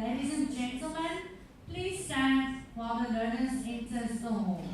Ladies and gentlemen, please stand while the learners enters the hall.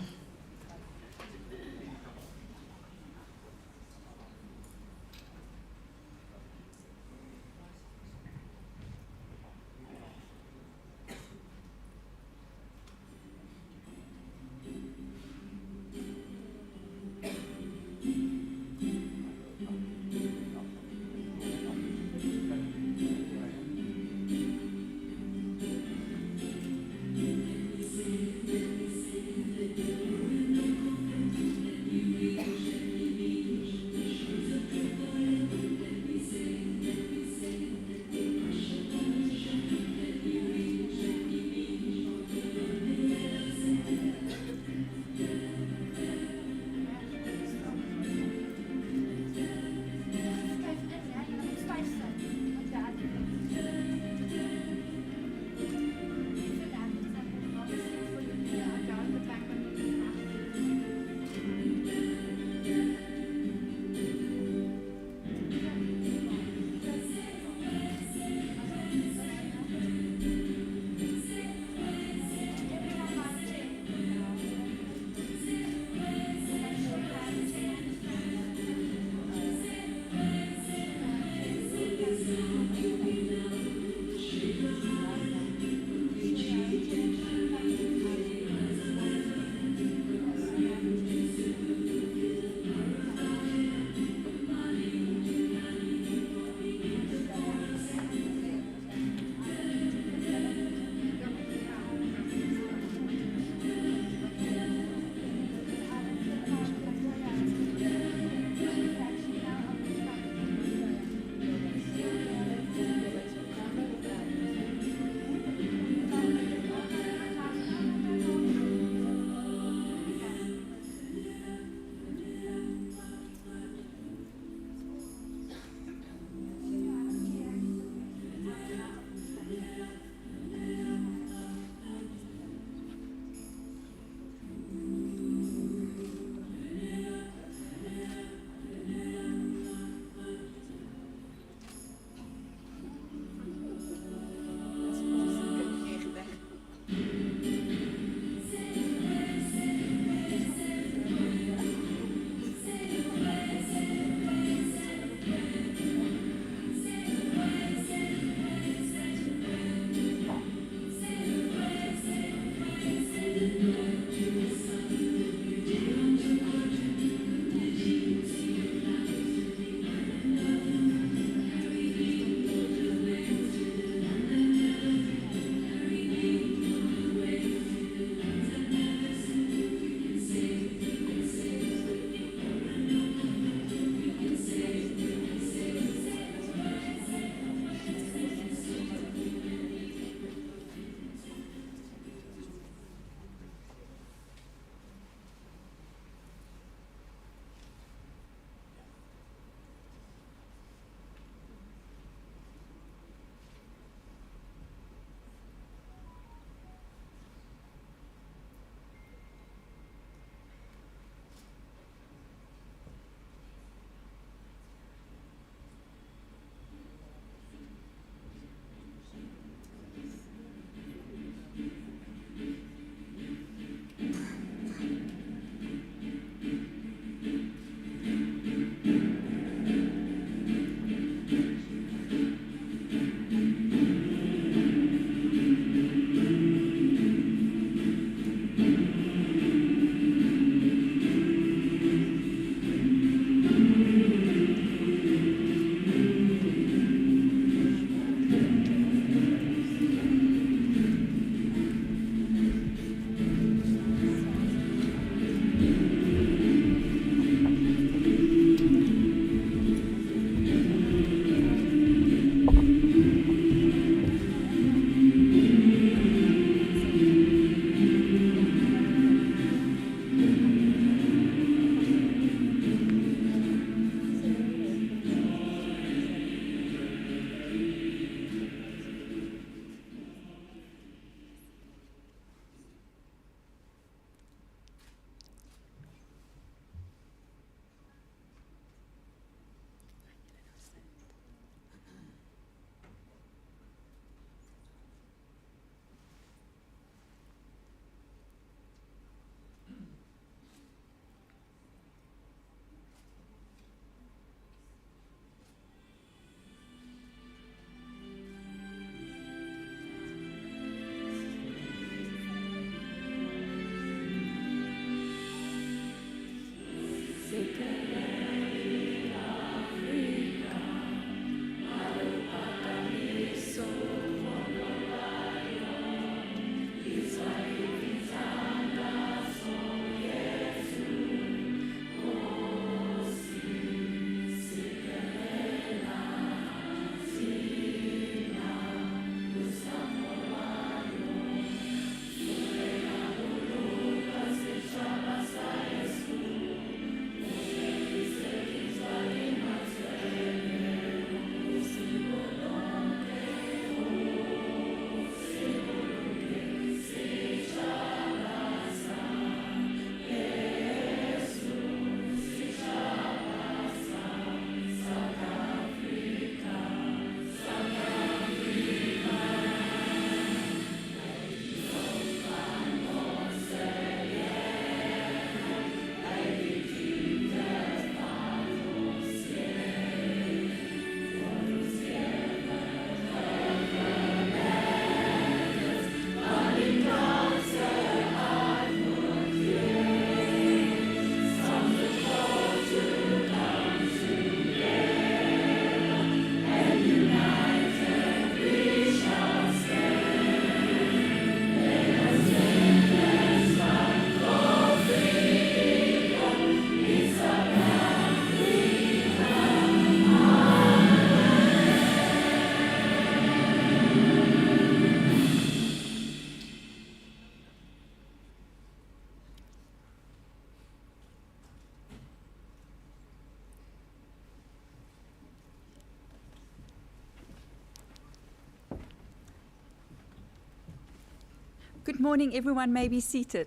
Good morning, everyone may be seated.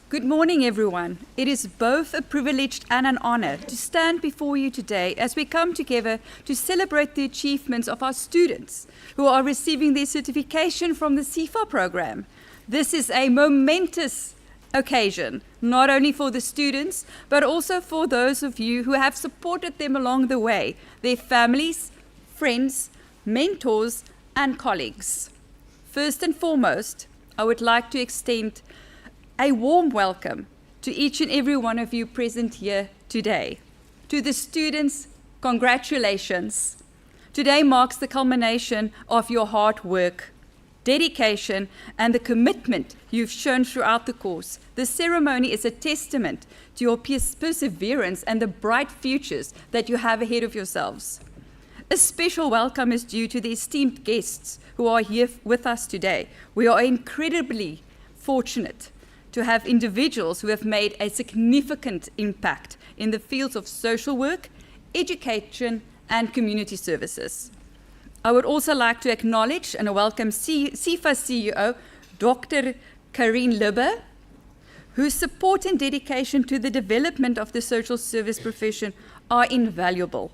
Good morning, everyone. It is both a privilege and an honor to stand before you today as we come together to celebrate the achievements of our students who are receiving their certification from the Cefa program. This is a momentous occasion, not only for the students, but also for those of you who have supported them along the way, their families, friends, mentors, and colleagues. First and foremost, I would like to extend a warm welcome to each and every one of you present here today. To the students, congratulations. Today marks the culmination of your hard work, dedication, and the commitment you've shown throughout the course. The ceremony is a testament to your perseverance and the bright futures that you have ahead of yourselves. A special welcome is due to the esteemed guests who are here with us today. We are incredibly fortunate to have individuals who have made a significant impact in the fields of social work, education, and community services. I would also like to acknowledge and welcome Cefa CEO, Dr. Karine Libbe, whose support and dedication to the development of the social service profession are invaluable.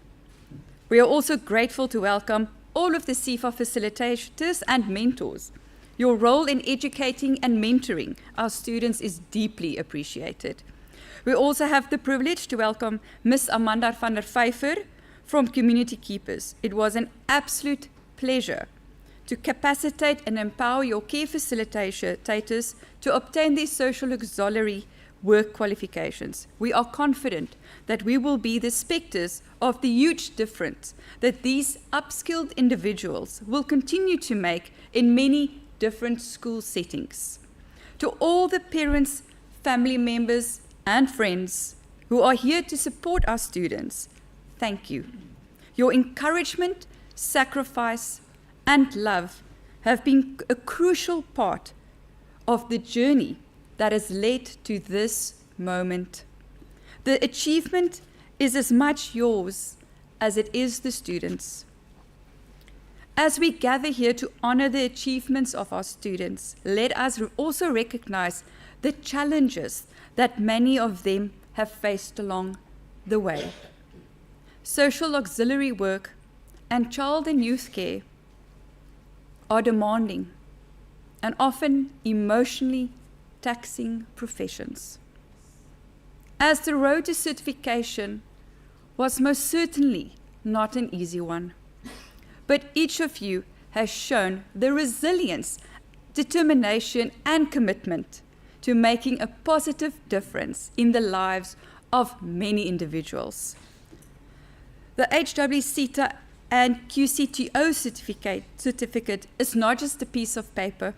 We are also grateful to welcome all of the Cefa facilitators and mentors. Your role in educating and mentoring our students is deeply appreciated. We also have the privilege to welcome Ms. Amanda van der Vyver from Community Keepers. It was an absolute pleasure to capacitate and empower your care facilitators to obtain their social auxiliary work qualifications. We are confident that we will be the specters of the huge difference that these upskilled individuals will continue to make in many different school settings. To all the parents, family members, and friends who are here to support our students, thank you. Your encouragement, sacrifice, and love have been a crucial part of the journey that has led to this moment. The achievement is as much yours as it is the students'. As we gather here to honor the achievements of our students, let us also recognize the challenges that many of them have faced along the way. Social auxiliary work and child and youth care are demanding and often emotionally taxing professions. As the road to certification was most certainly not an easy one, but each of you has shown the resilience, determination, and commitment to making a positive difference in the lives of many individuals. The HWCETA and QCTO certificate is not just a piece of paper.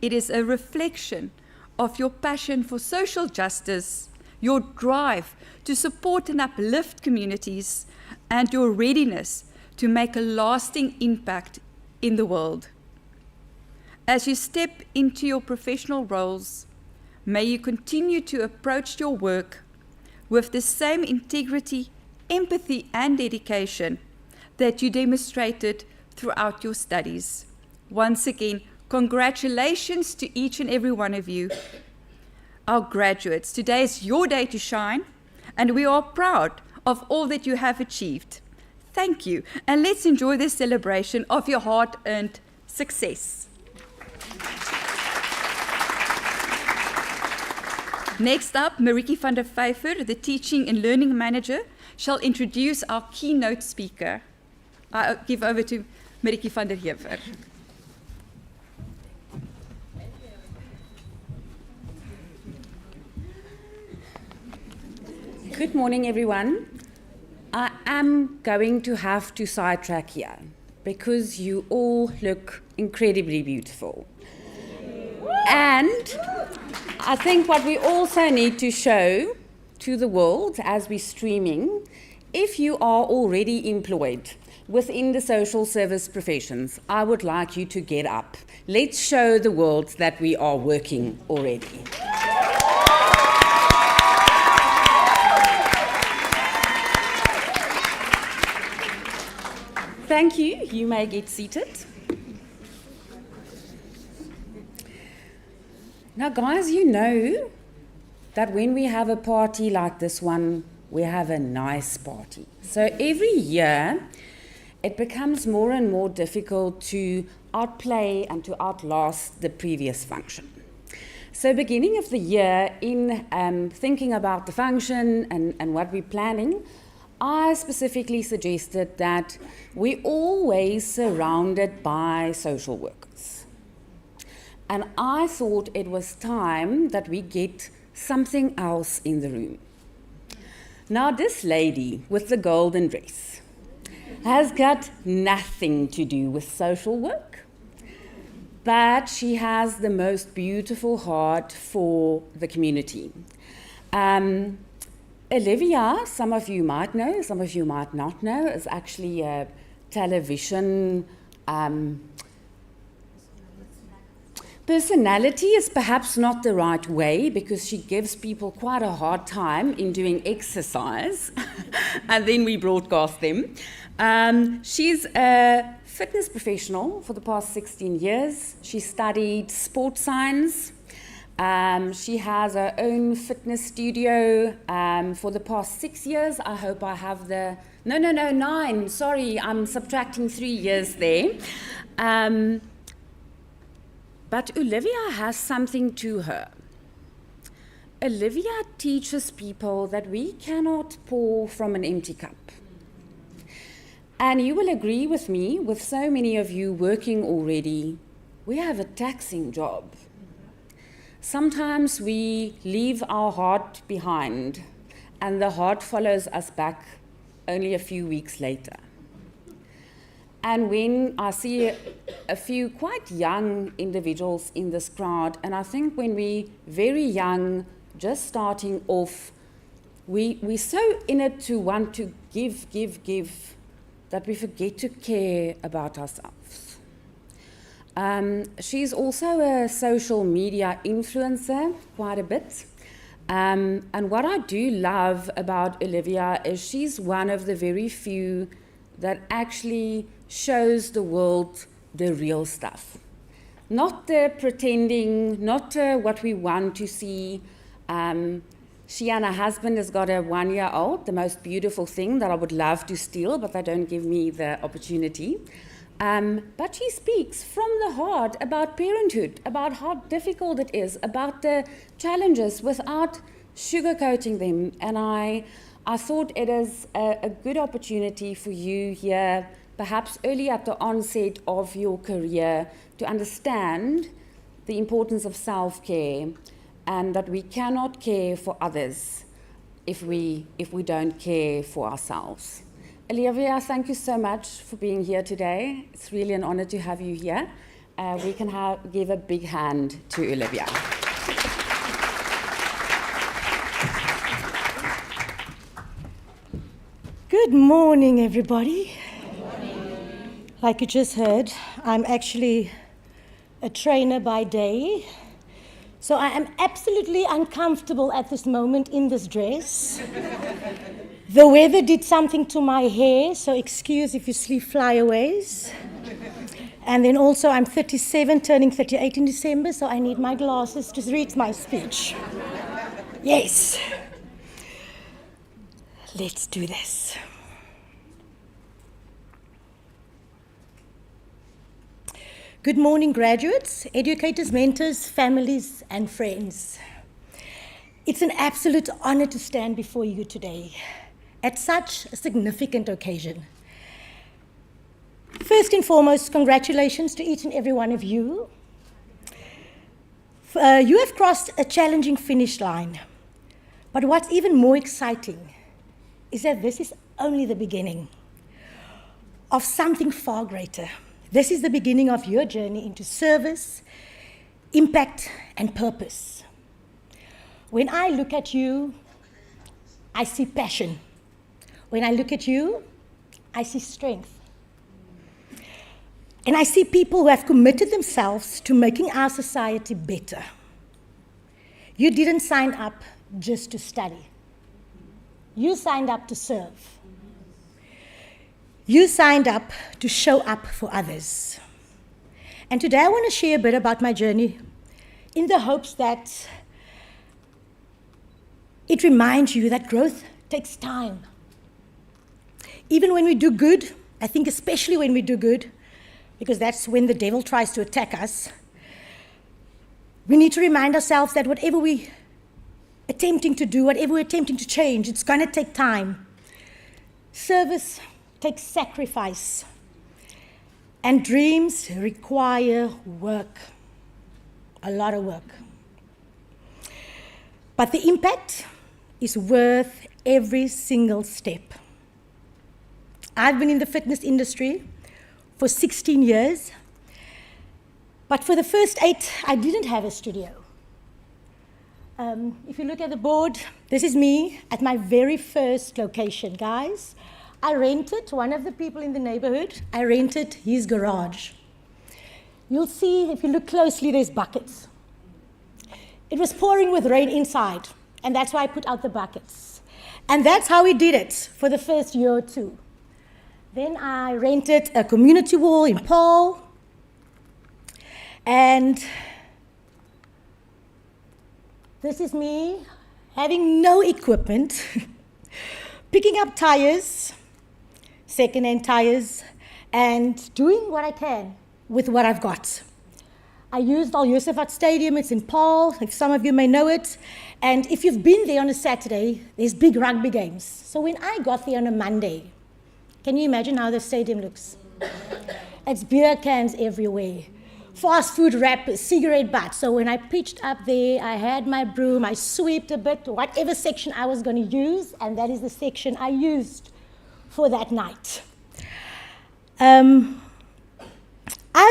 It is a reflection of your passion for social justice, your drive to support and uplift communities, and your readiness to make a lasting impact in the world. As you step into your professional roles, may you continue to approach your work with the same integrity, empathy, and dedication that you demonstrated throughout your studies. Once again, congratulations to each and every one of you. Our graduates, today is your day to shine, and we are proud of all that you have achieved. Thank you, and let's enjoy this celebration of your hard-earned success. Next up, Marieke van der Vyver, the Teaching and Learning Manager, shall introduce our keynote speaker. I give over to Marieke van der Vyver. Good morning, everyone. I am going to have to sidetrack here because you all look incredibly beautiful. And I think what we also need to show to the world as we're streaming, if you are already employed within the social service professions, I would like you to get up. Let's show the world that we are working already. Thank you. You may get seated. Now, guys, you know that when we have a party like this one, we have a nice party. So every year, it becomes more and more difficult to outplay and to outlast the previous function. So beginning of the year, in thinking about the function and what we're planning, I specifically suggested that we're always surrounded by social workers. And I thought it was time that we get something else in the room. Now, this lady with the golden dress has got nothing to do with social work, but she has the most beautiful heart for the community. Olivia, some of you might know, some of you might not know, is actually a television personality is perhaps not the right way, because she gives people quite a hard time in doing exercise, and then we broadcast them. She's a fitness professional for the past 16 years. She studied sports science. She has her own fitness studio for the past 6 years. I hope I have the... No, 9. Sorry, I'm subtracting 3 years there. But Olivia has something to her. Olivia teaches people that we cannot pour from an empty cup. And you will agree with me, with so many of you working already, we have a taxing job. Sometimes we leave our heart behind, and the heart follows us back only a few weeks later. And when I see a few quite young individuals in this crowd, and I think when we're very young, just starting off, we're so in it to want to give, that we forget to care about ourselves. She's also a social media influencer, quite a bit. And what I do love about Olivia is she's one of the very few that actually shows the world the real stuff. Not the pretending, not what we want to see. She and her husband has got a 1-year-old, the most beautiful thing that I would love to steal, but they don't give me the opportunity. But she speaks from the heart about parenthood, about how difficult it is, about the challenges without sugarcoating them. And I thought it is a good opportunity for you here, perhaps early at the onset of your career, to understand the importance of self-care, and that we cannot care for others if we don't care for ourselves. Olivia, thank you so much for being here today. It's really an honor to have you here. We can give a big hand to Olivia. Good morning, everybody. Good morning. Like you just heard, I'm actually a trainer by day. So I am absolutely uncomfortable at this moment in this dress. The weather did something to my hair, so excuse if you see flyaways. And then also I'm 37, turning 38 in December, so I need my glasses to read my speech. Yes. Let's do this. Good morning, graduates, educators, mentors, families, and friends. It's an absolute honor to stand before you today at such a significant occasion. First and foremost, congratulations to each and every one of you. You have crossed a challenging finish line, but what's even more exciting is that this is only the beginning of something far greater. This is the beginning of your journey into service, impact, and purpose. When I look at you, I see passion. When I look at you, I see strength. And I see people who have committed themselves to making our society better. You didn't sign up just to study. You signed up to serve. You signed up to show up for others. And today I want to share a bit about my journey in the hopes that it reminds you that growth takes time. Even when we do good, I think especially when we do good, because that's when the devil tries to attack us, we need to remind ourselves that whatever we're attempting to do, whatever we're attempting to change, it's going to take time. Service takes sacrifice. And dreams require work, a lot of work. But the impact is worth every single step. I've been in the fitness industry for 16 years, but for the first 8, I didn't have a studio. If you look at the board, this is me at my very first location, guys. I rented, one of the people in the neighborhood, I rented his garage. You'll see, if you look closely, there's buckets. It was pouring with rain inside, and that's why I put out the buckets. And that's how we did it for the first year or two. Then I rented a community wall in Paul, and this is me having no equipment, picking up tires, second-hand tires, and doing what I can with what I've got. I used Al Yusufat Stadium, it's in Paul, if some of you may know it, and if you've been there on a Saturday, there's big rugby games. So when I got there on a Monday, can you imagine how the stadium looks? It's beer cans everywhere, fast food wrappers, cigarette butts. So when I pitched up there, I had my broom, I swept a bit, whatever section I was going to use, and that is the section I used for that night. I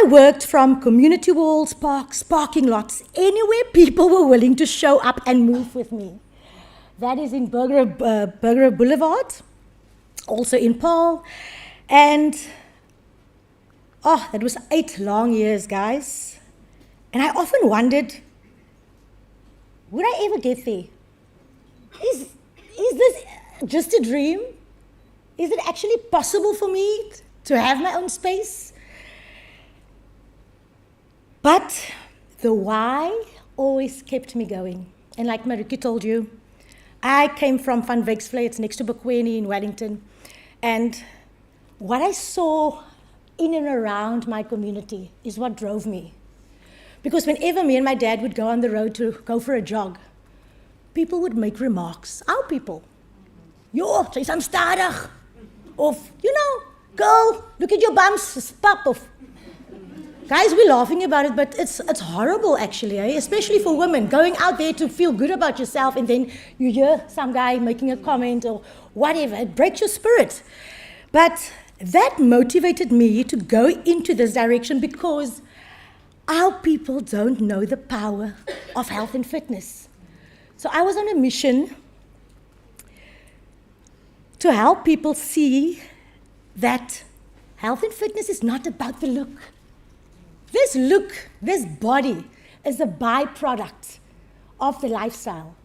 worked from community walls, parks, parking lots, anywhere people were willing to show up and move with me. That is in Burger Boulevard, also in Paul, and that was 8 long years, guys. And I often wondered, would I ever get there? Is this just a dream? Is it actually possible for me to have my own space? But the why always kept me going. And like Mariki told you, I came from Van Wyksvlei, it's next to Bokweni in Wellington. And what I saw in and around my community is what drove me. Because whenever me and my dad would go on the road to go for a jog, people would make remarks. Our people. Yo, jy's aan stadig. Of, girl, look at your bums, it's pap. Of. Guys, we're laughing about it, but it's horrible actually, especially for women, going out there to feel good about yourself and then you hear some guy making a comment or whatever. It breaks your spirit. But that motivated me to go into this direction because our people don't know the power of health and fitness. So I was on a mission to help people see that health and fitness is not about the look. This look, this body is a byproduct of the lifestyle.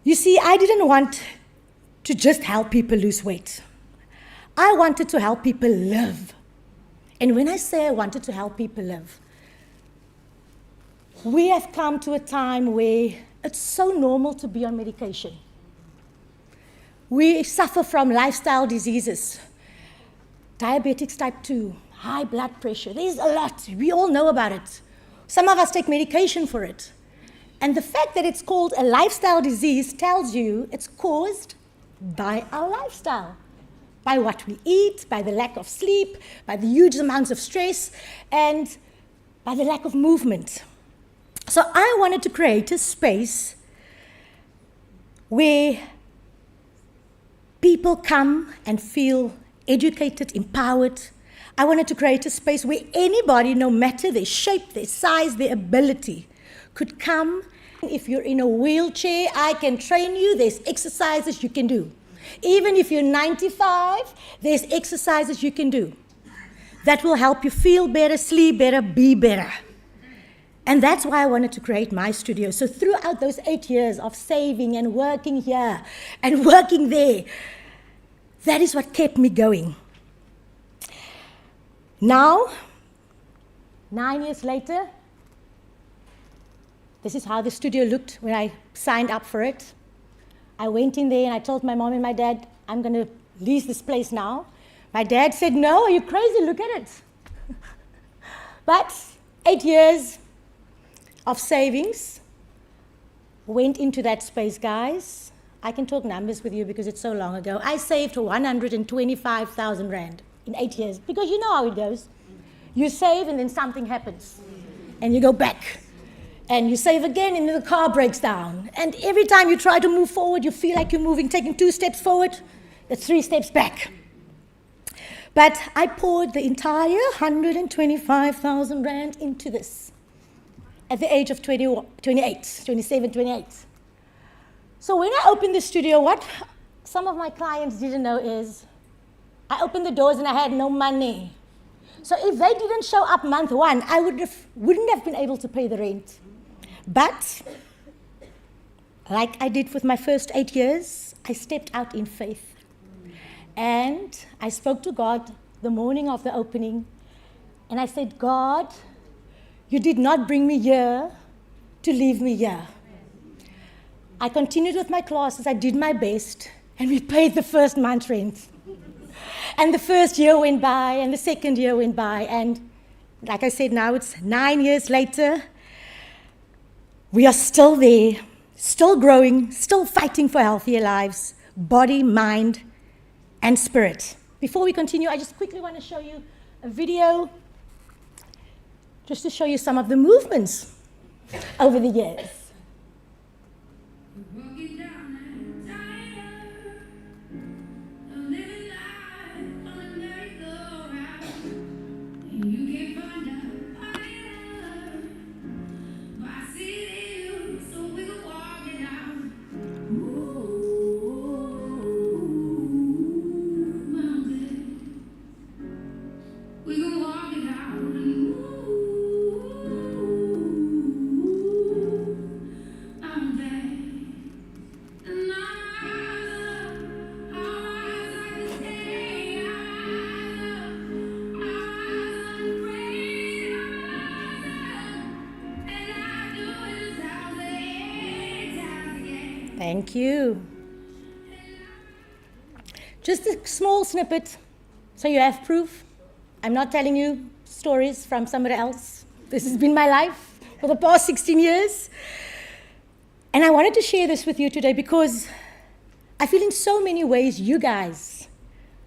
You see, I didn't want to just help people lose weight. I wanted to help people live. And when I say I wanted to help people live, we have come to a time where it's so normal to be on medication. We suffer from lifestyle diseases, diabetics type 2, high blood pressure. There's a lot. We all know about it. Some of us take medication for it. And the fact that it's called a lifestyle disease tells you it's caused by our lifestyle, by what we eat, by the lack of sleep, by the huge amounts of stress, and by the lack of movement. So I wanted to create a space where people come and feel educated, empowered. I wanted to create a space where anybody, no matter their shape, their size, their ability, could come. If you're in a wheelchair, I can train you. There's exercises you can do. Even if you're 95, there's exercises you can do that will help you feel better, sleep better, be better. And that's why I wanted to create my studio. So throughout those 8 years of saving and working here and working there, That is what kept me going. Now, 9 years later, this is how the studio looked when I signed up for it. I went in there and I told my mom and my dad, I'm going to lease this place now. My dad said, no, are you crazy? Look at it. But 8 years of savings went into that space, guys. I can talk numbers with you because it's so long ago. I saved 125,000 Rand in 8 years, because you know how it goes. You save and then something happens, and you go back. And you save again and then the car breaks down. And every time you try to move forward, you feel like you're moving, taking 2 steps forward, it's 3 steps back. But I poured the entire 125,000 Rand into this at the age of 27, 28. So when I opened the studio, what some of my clients didn't know is I opened the doors and I had no money. So if they didn't show up month 1, I wouldn't have been able to pay the rent. But like I did with my first 8 years, I stepped out in faith. And I spoke to God the morning of the opening, and I said, God, you did not bring me here to leave me here. I continued with my classes, I did my best, and we paid the first month's rent. And the first year went by, and the second year went by, and like I said, now it's 9 years later. We are still there, still growing, still fighting for healthier lives, body, mind, and spirit. Before we continue, I just quickly want to show you a video just to show you some of the movements over the years. Walking down that tire, living life on a merry-go-round, and you can't find a fire, but I see it in you, so we can walk it out. Mountain, we can walk it out and Thank you. Just a small snippet, so you have proof. I'm not telling you stories from somewhere else. This has been my life for the past 16 years. And I wanted to share this with you today because I feel in so many ways you guys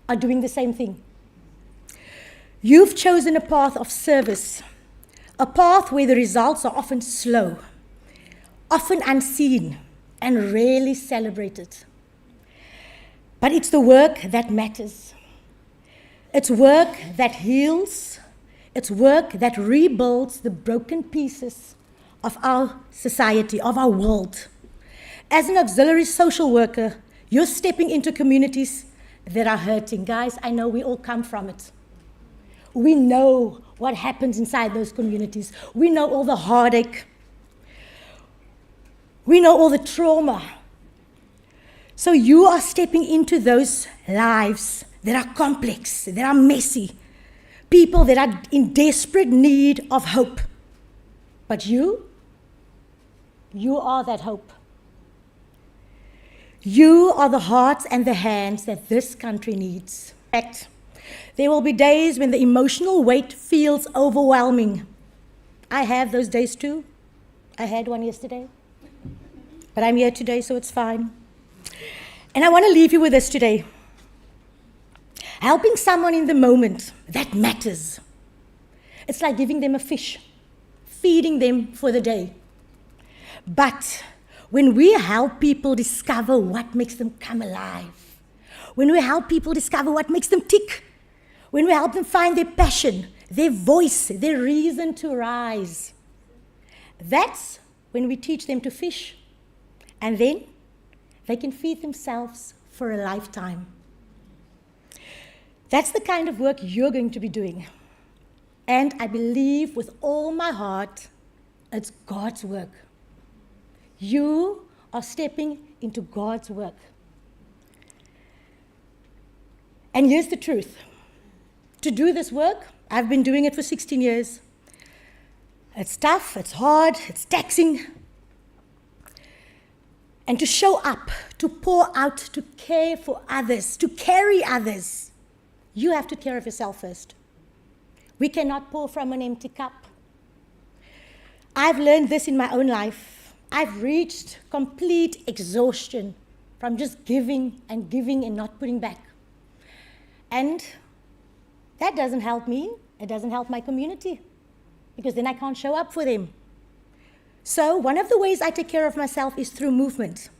are doing the same thing. You've chosen a path of service, a path where the results are often slow, often unseen, and rarely celebrated. But it's the work that matters. It's work that heals. It's work that rebuilds the broken pieces of our society, of our world. As an auxiliary social worker, you're stepping into communities that are hurting. Guys, I know we all come from it. We know what happens inside those communities. We know all the heartache. We know all the trauma. So you are stepping into those lives that are complex, that are messy, people that are in desperate need of hope. But you are that hope. You are the hearts and the hands that this country needs. In fact, there will be days when the emotional weight feels overwhelming. I have those days too. I had one yesterday. But I'm here today, so it's fine. And I want to leave you with this today. Helping someone in the moment, that matters. It's like giving them a fish, feeding them for the day. But when we help people discover what makes them come alive, when we help people discover what makes them tick, when we help them find their passion, their voice, their reason to rise, that's when we teach them to fish. And then they can feed themselves for a lifetime. That's the kind of work you're going to be doing. And I believe with all my heart, it's God's work. You are stepping into God's work. And here's the truth. To do this work, I've been doing it for 16 years. It's tough, it's hard, it's taxing. And to show up, to pour out, to care for others, to carry others, you have to take care of yourself first. We cannot pour from an empty cup. I've learned this in my own life. I've reached complete exhaustion from just giving and not putting back. And that doesn't help me. It doesn't help my community, because then I can't show up for them. So one of the ways I take care of myself is through movement.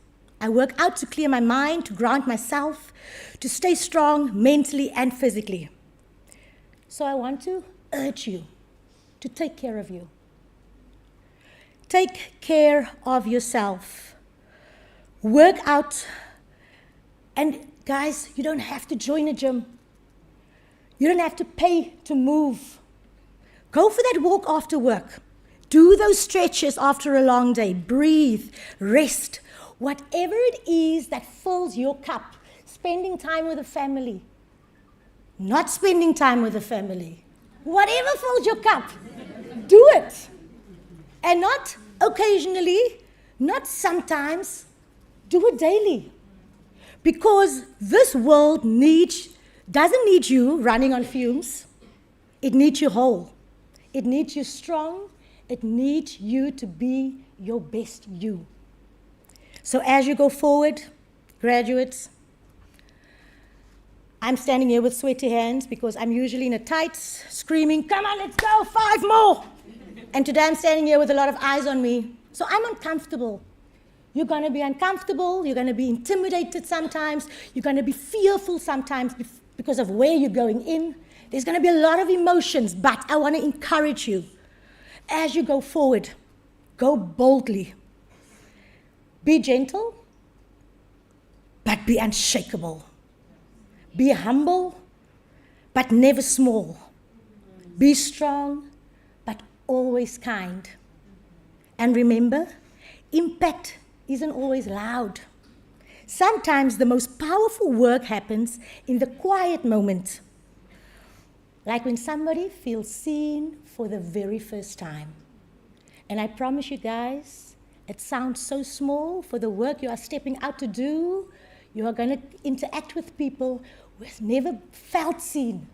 I work out to clear my mind, to ground myself, to stay strong mentally and physically. So I want to urge you to take care of you. Take care of yourself. Work out. And guys, you don't have to join a gym. You don't have to pay to move. Go for that walk after work. Do those stretches after a long day. Breathe, rest. Whatever it is that fills your cup. Spending time with the family. Not spending time with the family. Whatever fills your cup, do it. And not occasionally, not sometimes, do it daily. Because this world doesn't need you running on fumes. It needs you whole. It needs you strong. It needs you to be your best you. So as you go forward, graduates, I'm standing here with sweaty hands because I'm usually in a tights, screaming, come on, let's go, 5 more. And today I'm standing here with a lot of eyes on me. So I'm uncomfortable. You're going to be uncomfortable. You're going to be intimidated sometimes. You're going to be fearful sometimes because of where you're going in. There's going to be a lot of emotions, but I want to encourage you. As you go forward, go boldly. Be gentle, but be unshakable. Be humble, but never small. Be strong, but always kind. And remember, impact isn't always loud. Sometimes the most powerful work happens in the quiet moment. Like when somebody feels seen for the very first time. And I promise you guys, it sounds so small for the work you are stepping out to do. You are going to interact with people who has never felt seen,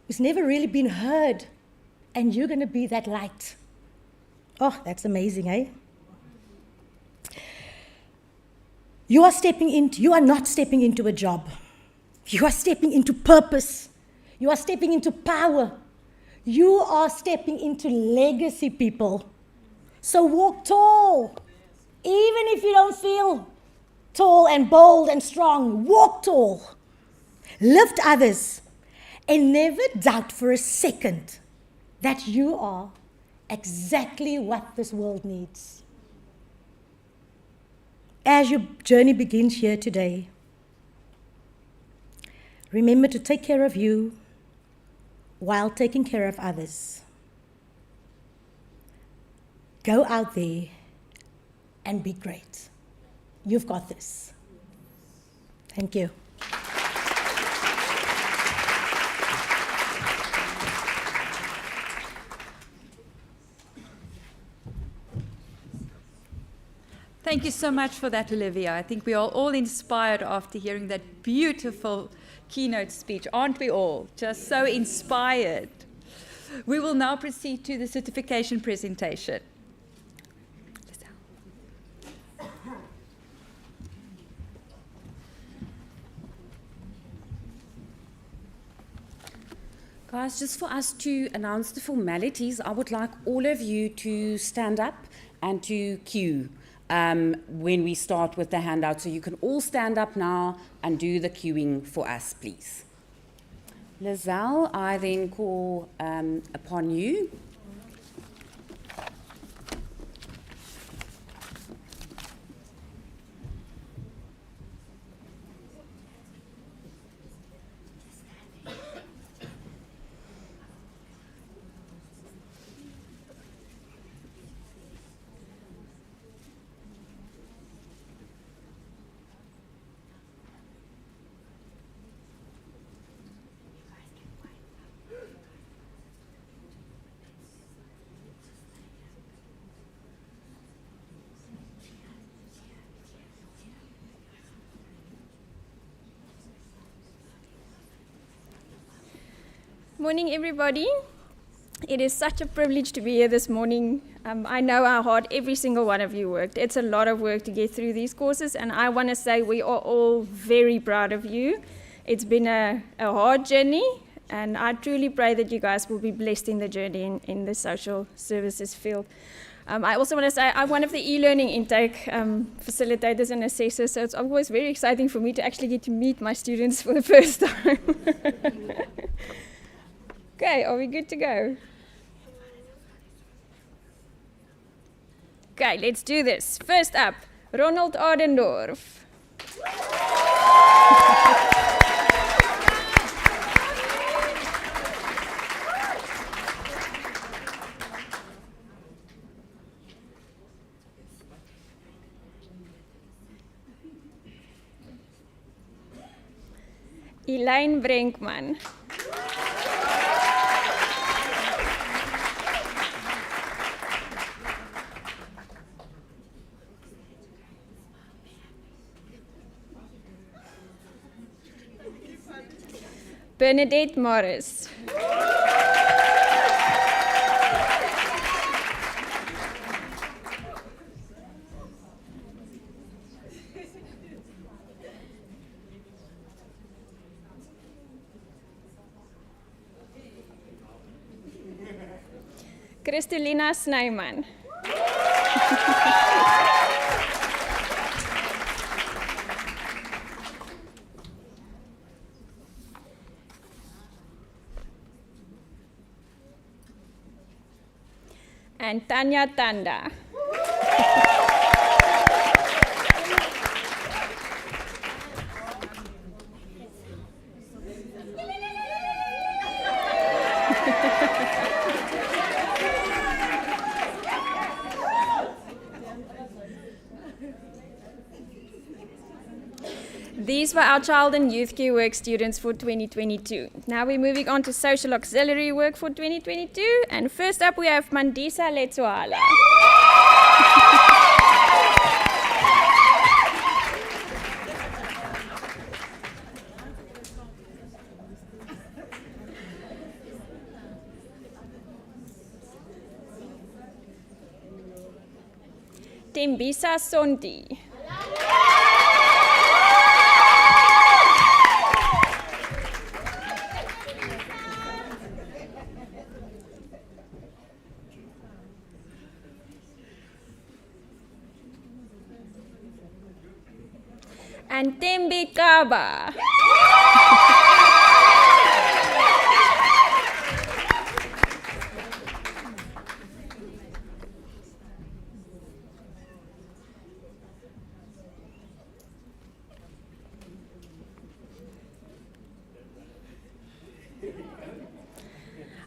who's never really been heard, and you're going to be that light. Oh, that's amazing, eh? You are not stepping into a job. You are stepping into purpose. You are stepping into power. You are stepping into legacy, people. So walk tall. Even if you don't feel tall and bold and strong, walk tall. Lift others. And never doubt for a second that you are exactly what this world needs. As your journey begins here today, remember to take care of you while taking care of others. Go out there and be great. You've got this. Thank you. Thank you so much for that, Olivia. I think we are all inspired after hearing that beautiful keynote speech, aren't we all? Just so inspired. We will now proceed to the certification presentation. Guys, just for us to announce the formalities, I would like all of you to stand up and to queue when we start with the handout. So you can all stand up now and do the queuing for us, please. Lizelle, I then call upon you. Morning, everybody. It is such a privilege to be here this morning. I know how hard every single one of you worked. It's a lot of work to get through these courses, and I want to say we are all very proud of you. It's been a hard journey, and I truly pray that you guys will be blessed in the journey in the social services field. I also want to say I'm one of the e-learning intake facilitators and assessors, so it's always very exciting for me to actually get to meet my students for the first time. Okay, are we good to go? Okay, let's do this. First up, Ronald Adendorf. Elaine Brenkman. Bernadette Morris. Kristelina Snyman. And Tanya Tanda. These were our child and youth care work students for 2022. Now we're moving on to social auxiliary work for 2022. And first up we have Mandisa Letsoala. Tembisa Sonti. And Tembe Kaba.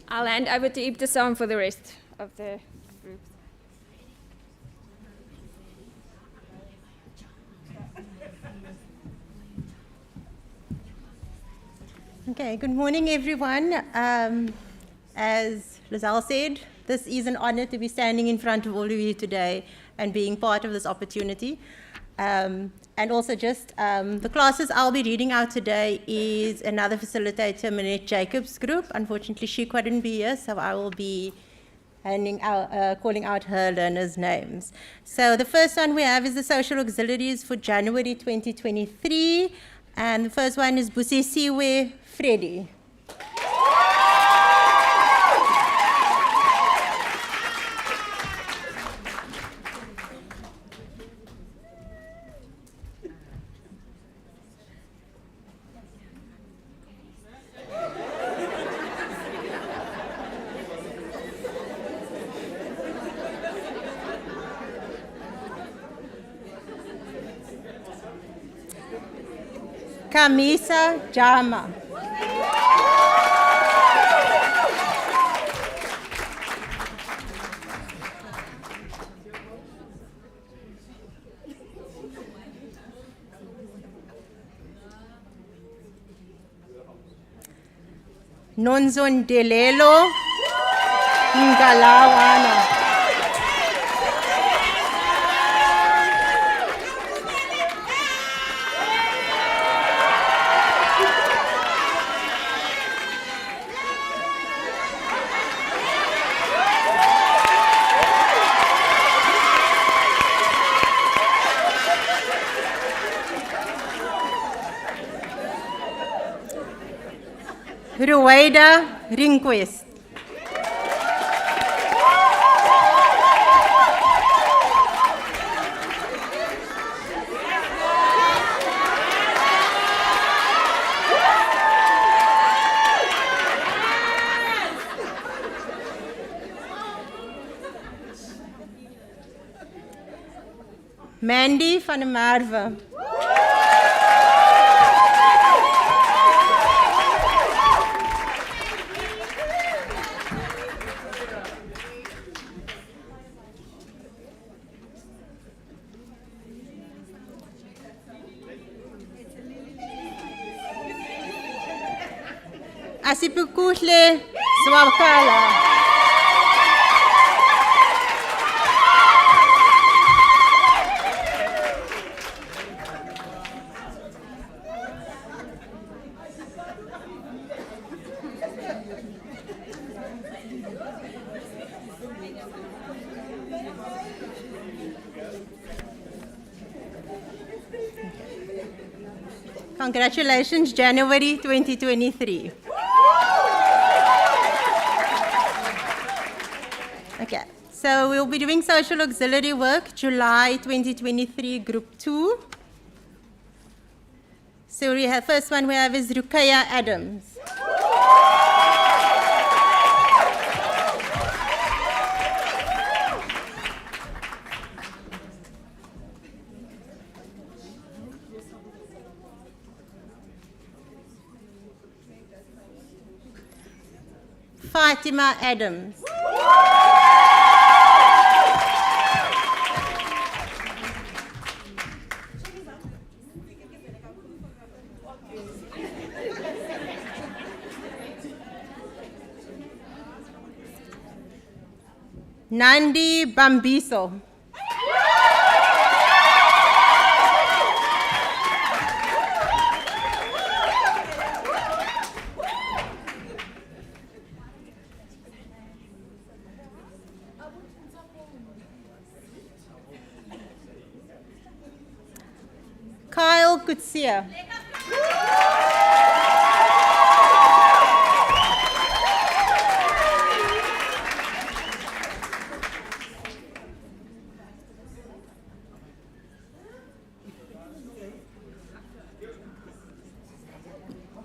I'll hand over to Ibtisam for the rest of the group. Okay, good morning, everyone. As Lizelle said, this is an honor to be standing in front of all of you today and being part of this opportunity. And also just the classes I'll be reading out today is another facilitator, Minette Jacobs' group. Unfortunately, she couldn't be here, so I will be calling out her learners' names. So the first one we have is the social auxiliaries for January 2023. And the first one is Busisiwe Freddy. Kamisa Jama. Nonzondelelo Ngalawana. Ruwaida Ringquest. Mandy van der Merwe. Asipukuhle Swakala. Congratulations, January 2023. Okay, so we'll be doing social auxiliary work, July 2023, group 2. So we have, first one we have is Rukaya Adams. Fatima Adams. Nandi Bambiso. Kyle Kutsia.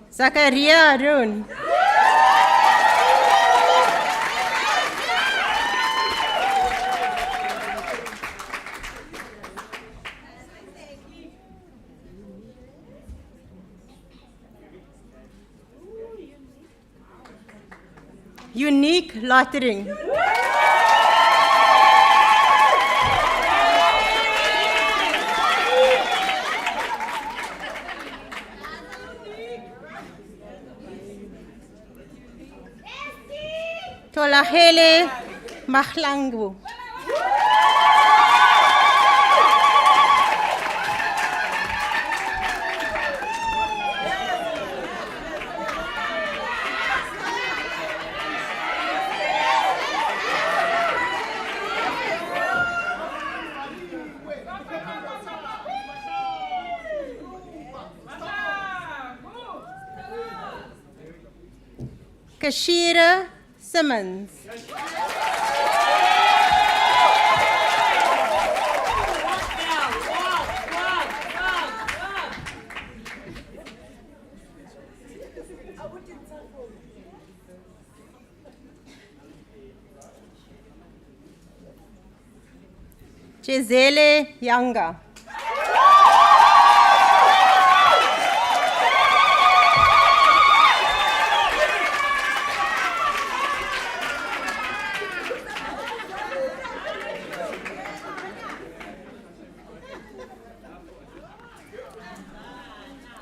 Zakaria Arun. Unique Lottering. Tolahele Mahlangu. Kashira Simmons. Gisele Yanga.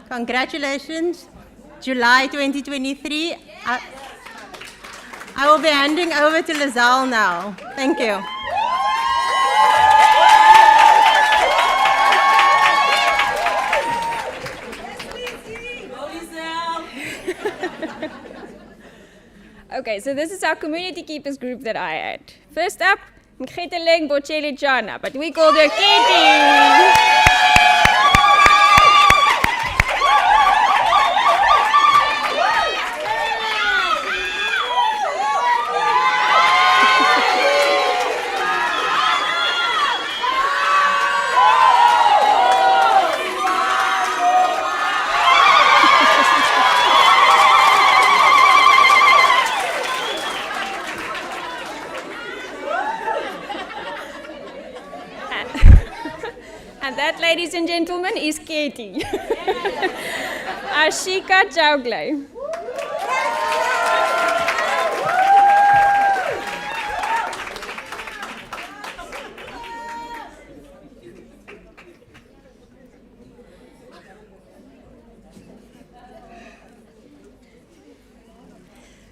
Congratulations, July 2023. I will be handing over to Lazal now. Thank you. Okay, so this is our community keepers group that I had. First up, Mkheteleng Bochele Jana, but we called her Katie. That, ladies and gentlemen, is Katie. Ashika Chowgley.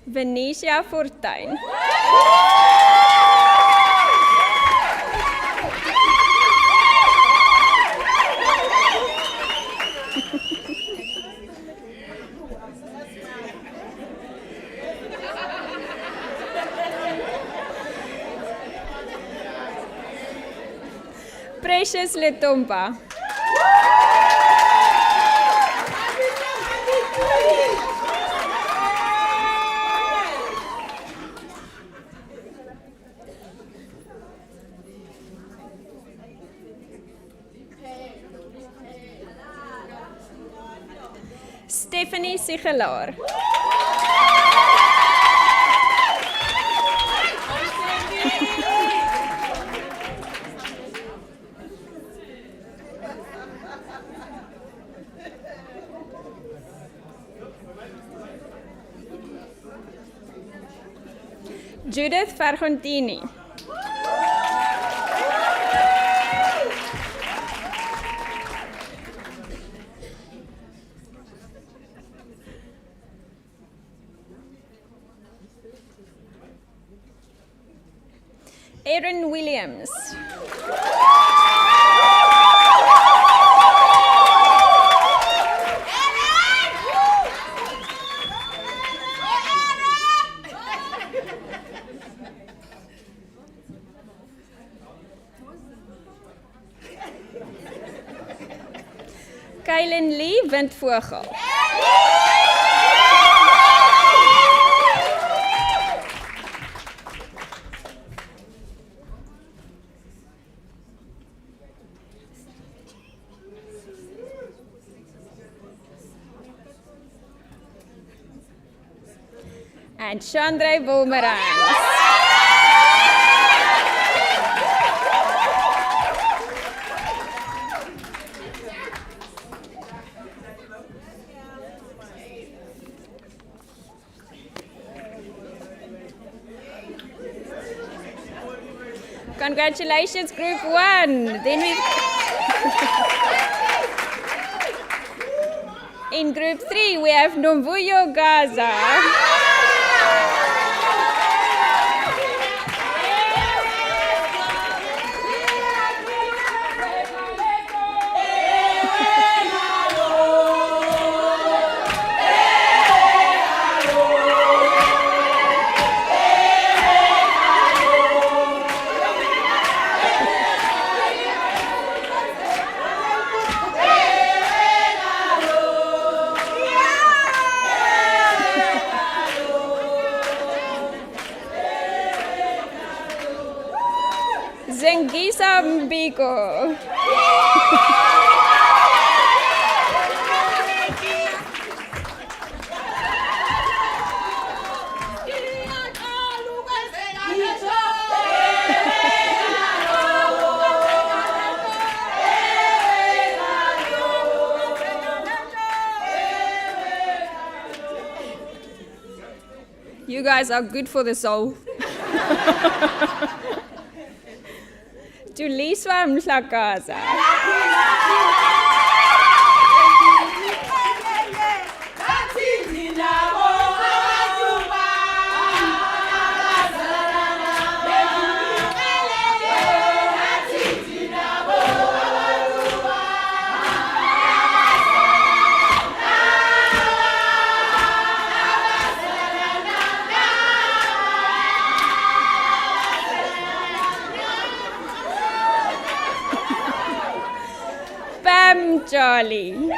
Venetia Fortuin. Precious Letompa. Stephanie Sigelaar. Judith Fargontini. Aaron Williams. Kylen Lee Windvogel. And Chandra Boomerang. Congratulations, Group 1. Then we in Group 3 we have Nomvuyo Gaza. Zengisa Mbiko. You guys are good for the soul. Tuliswa Mhlakaza. Pam Charlie.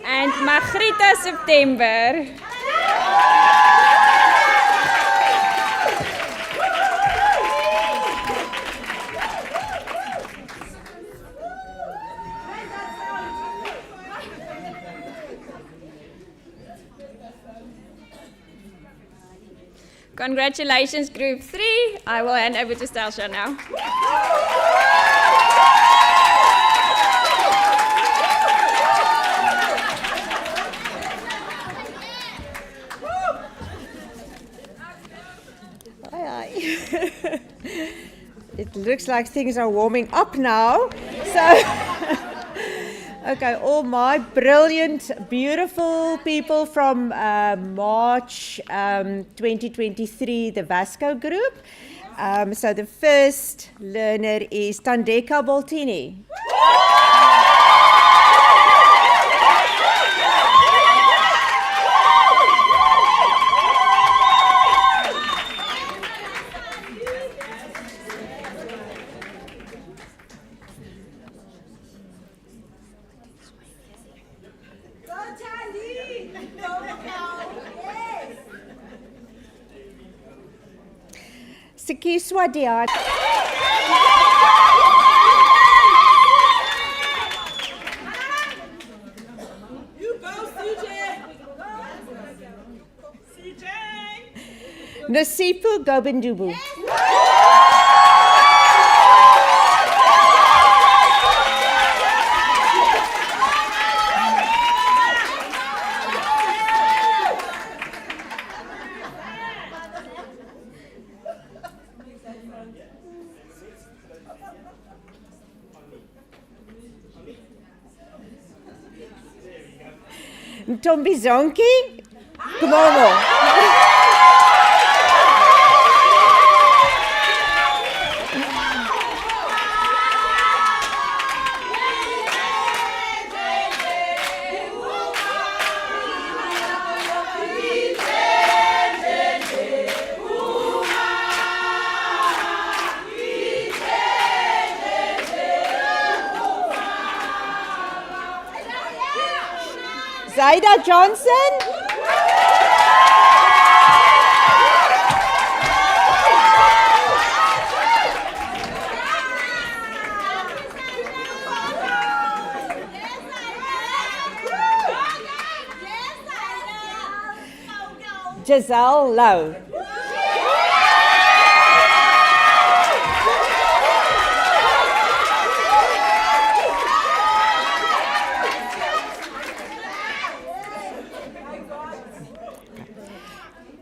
And Margrieta September. Congratulations, Group 3. I will hand over to Stelsha now. Hi. It looks like things are warming up now. So, okay, all my brilliant, beautiful people from March 2023, the Vasco group. So the first learner is Tandeka Boltini. Sikiswa Diat. Nasipu Gobendubu. Ntombi Zonki Kumomo. Zaida Johnson. Giselle Lowe.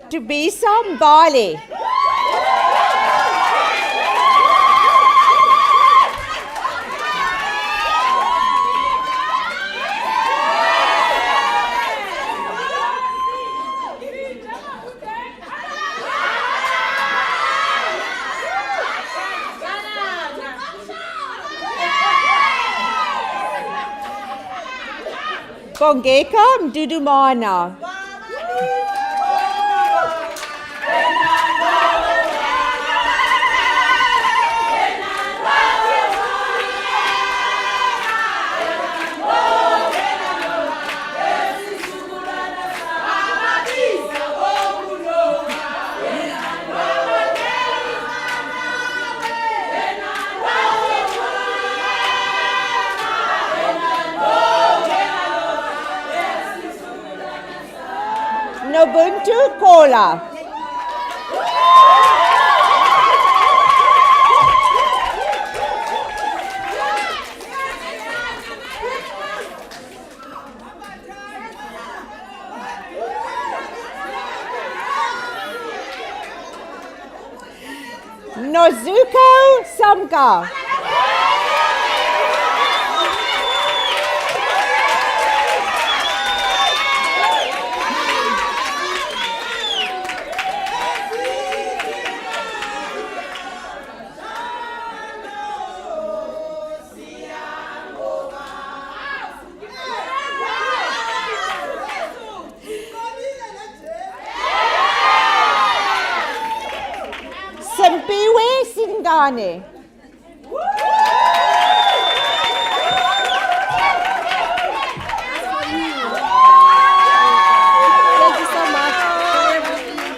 Tubisa Mbali. Bongeka Mdudumana. Nobuntu Kola. Nozuko Samka. Sempiwe Singane. Thank you so much.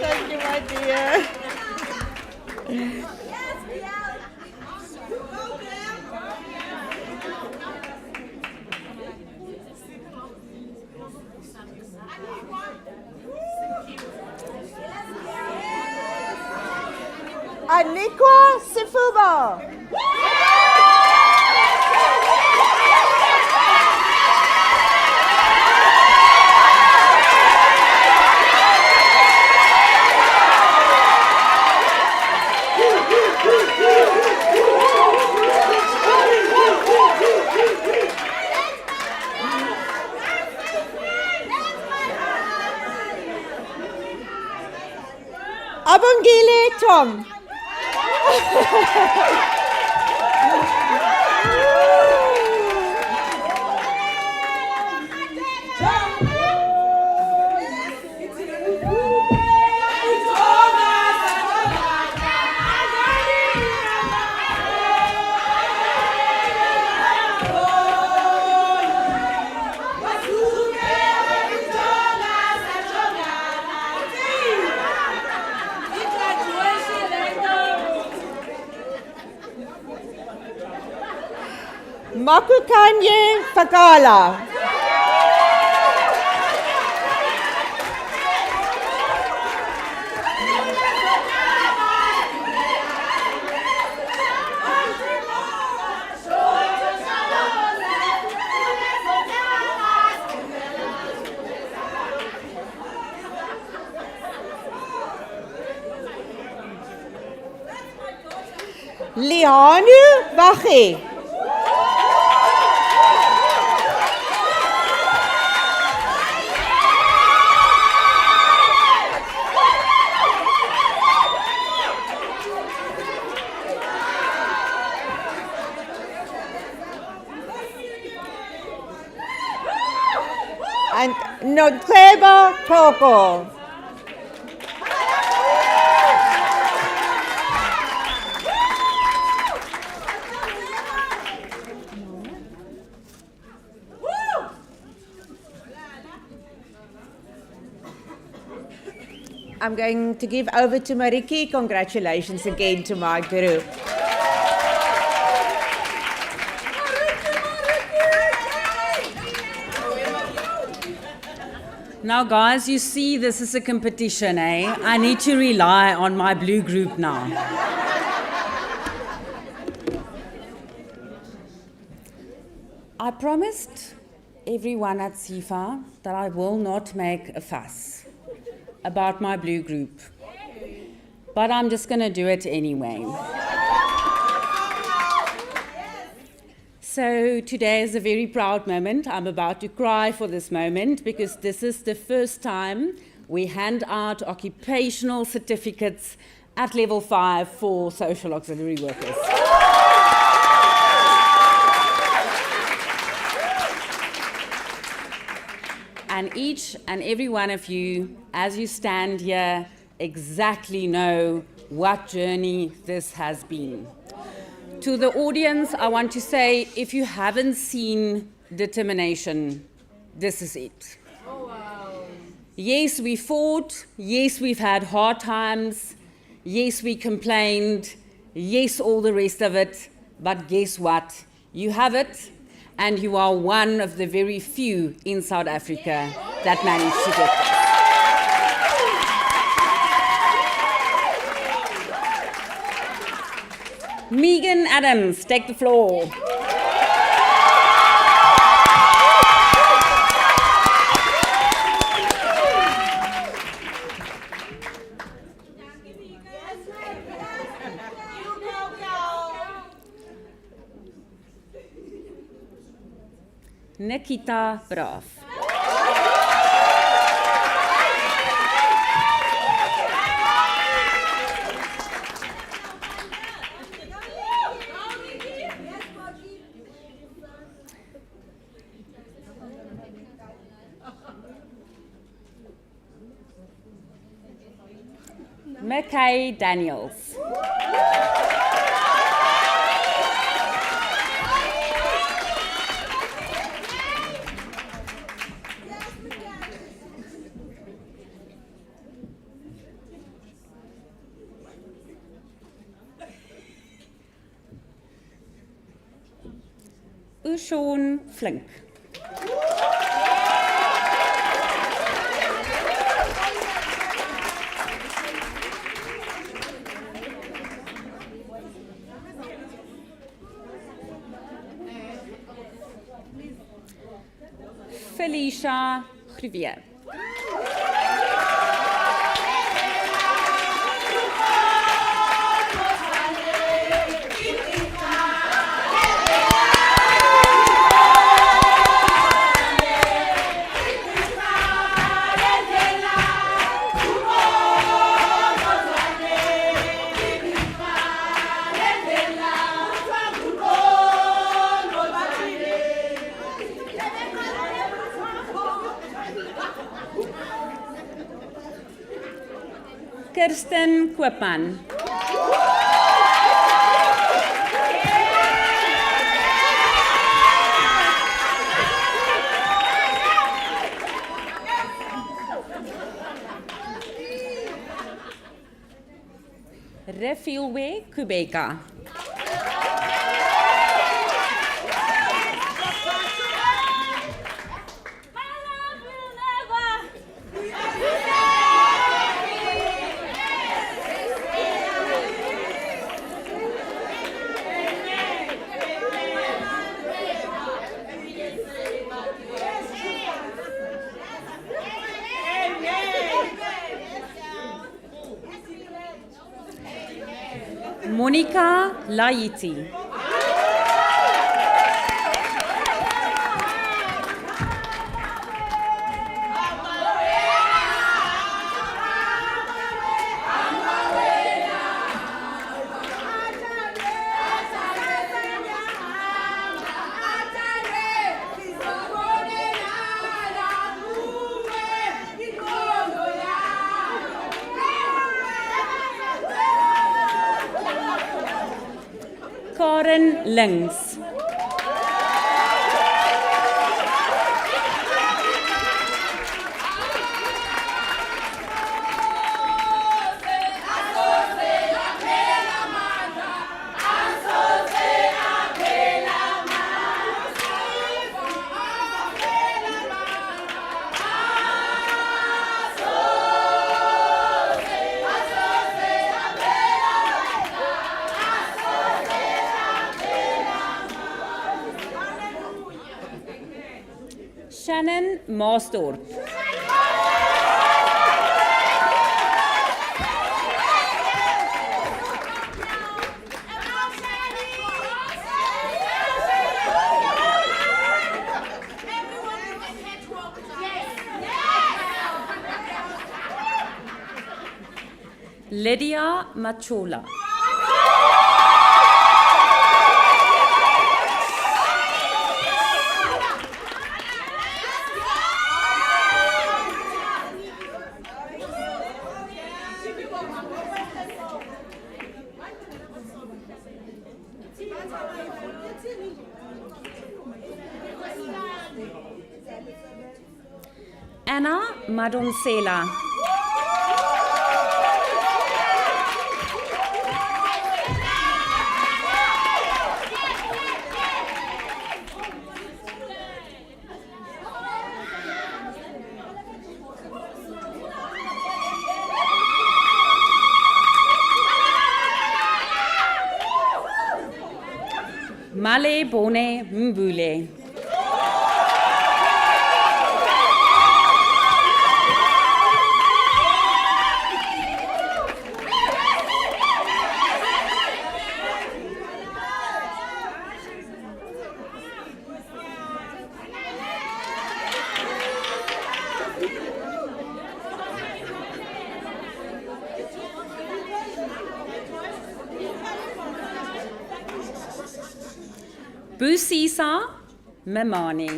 Thank you, my dear. Monikwa Sifuba. Abongile Tom. Makukanye Fakala. Lihanu Wache. And Noteba Toko. I'm going to give over to Mariki. Congratulations again to my group. Now, guys, you see this is a competition, eh? I need to rely on my blue group now. I promised everyone at Cefa that I will not make a fuss about my blue group, but I'm just going to do it anyway. So today is a very proud moment. I'm about to cry for this moment because this is the first time we hand out occupational certificates at level 5 for social auxiliary workers. And each and every one of you, as you stand here, exactly know what journey this has been. To the audience, I want to say, if you haven't seen Determination, this is it. Oh, wow. Yes, we fought. Yes, we've had hard times. Yes, we complained. Yes, all the rest of it. But guess what? You have it, and you are one of the very few in South Africa that managed to get this. Megan Adams, take the floor. Nikita Braaf. McKay Daniels. Ushawn Flink. Felicia Gruvier. Kirsten Koopman. Refilwe Kubeka. Monica Laiti. Karen Links. Shannon Maasdorp. Lydia Machola. Anna Madonsela. Male Bone Mbule. Busisa Memani.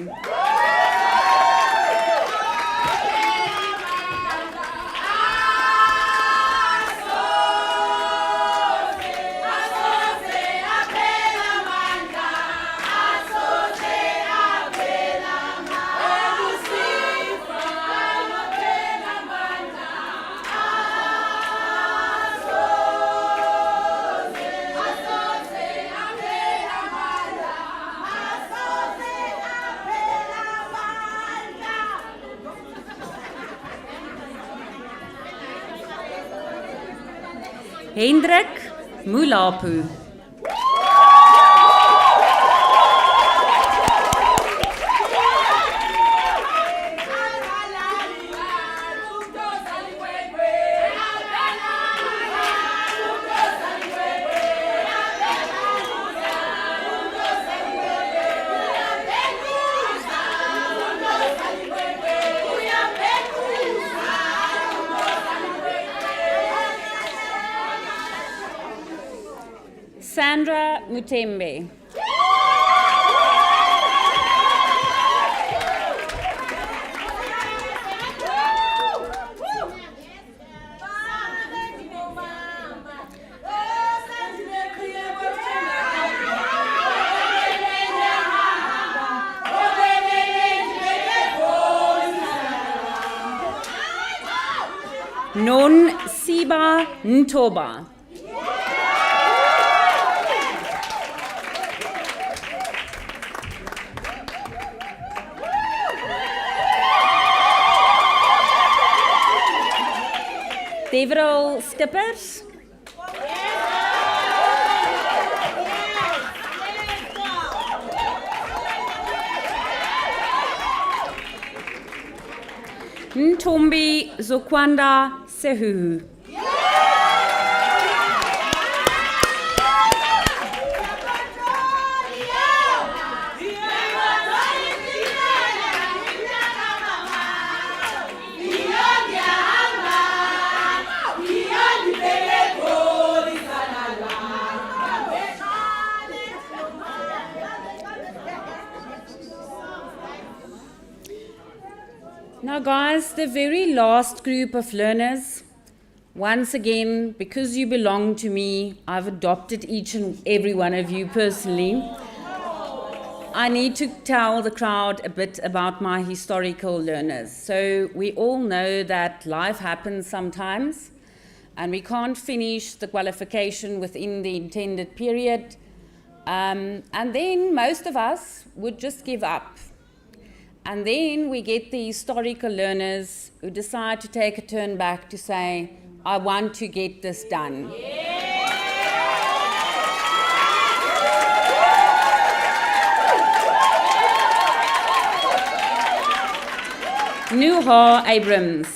Hendrik Mulapu. Mutembe. Non Siba Ntoba. Deveril Stippers. Ntombi Zokwanda Sehu. Now guys, the very last group of learners, once again, because you belong to me, I've adopted each and every one of you personally. I need to tell the crowd a bit about my historical learners. So we all know that life happens sometimes and we can't finish the qualification within the intended period. And then most of us would just give up. And then we get the historical learners who decide to take a turn back to say, I want to get this done. Nuha Abrams.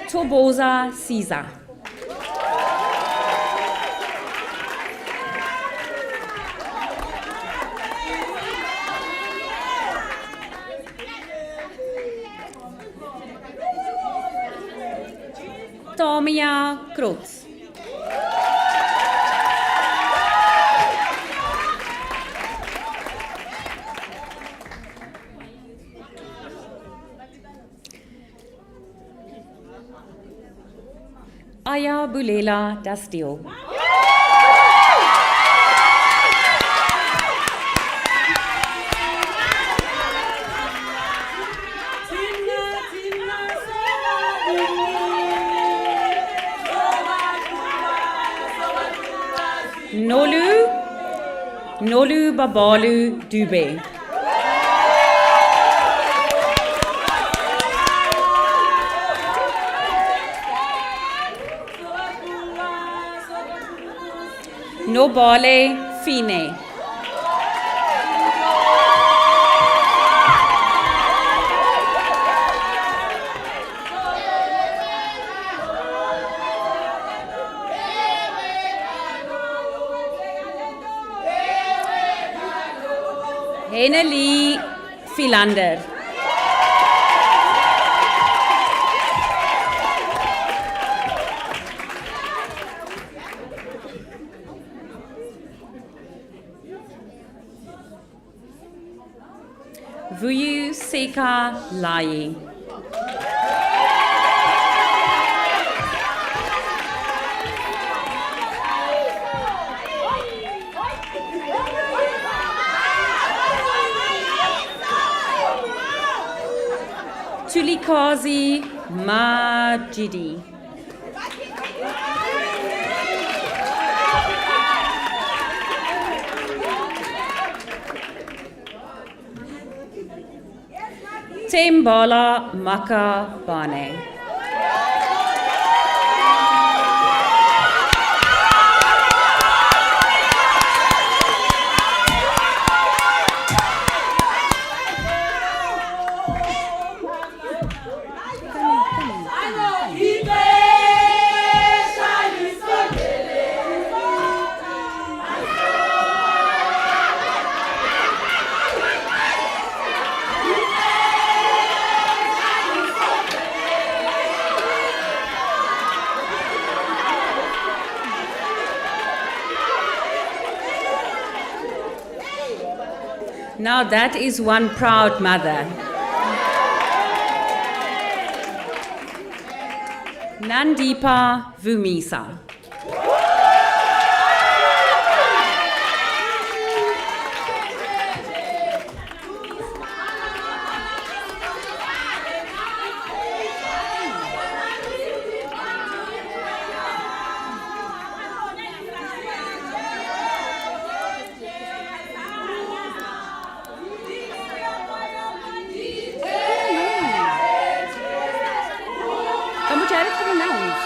Toboza Caesar. Tamia Krotz. Aya Bulela Dastil. Nolu Babalu Dube. Nobale Fine. Heneli Philander. Vuyu Seka Lai. Tulikazi Majidi. Tembala Maka Bane. Now that is one proud mother. Nandipa Vumisa. Kamu cari ke announce.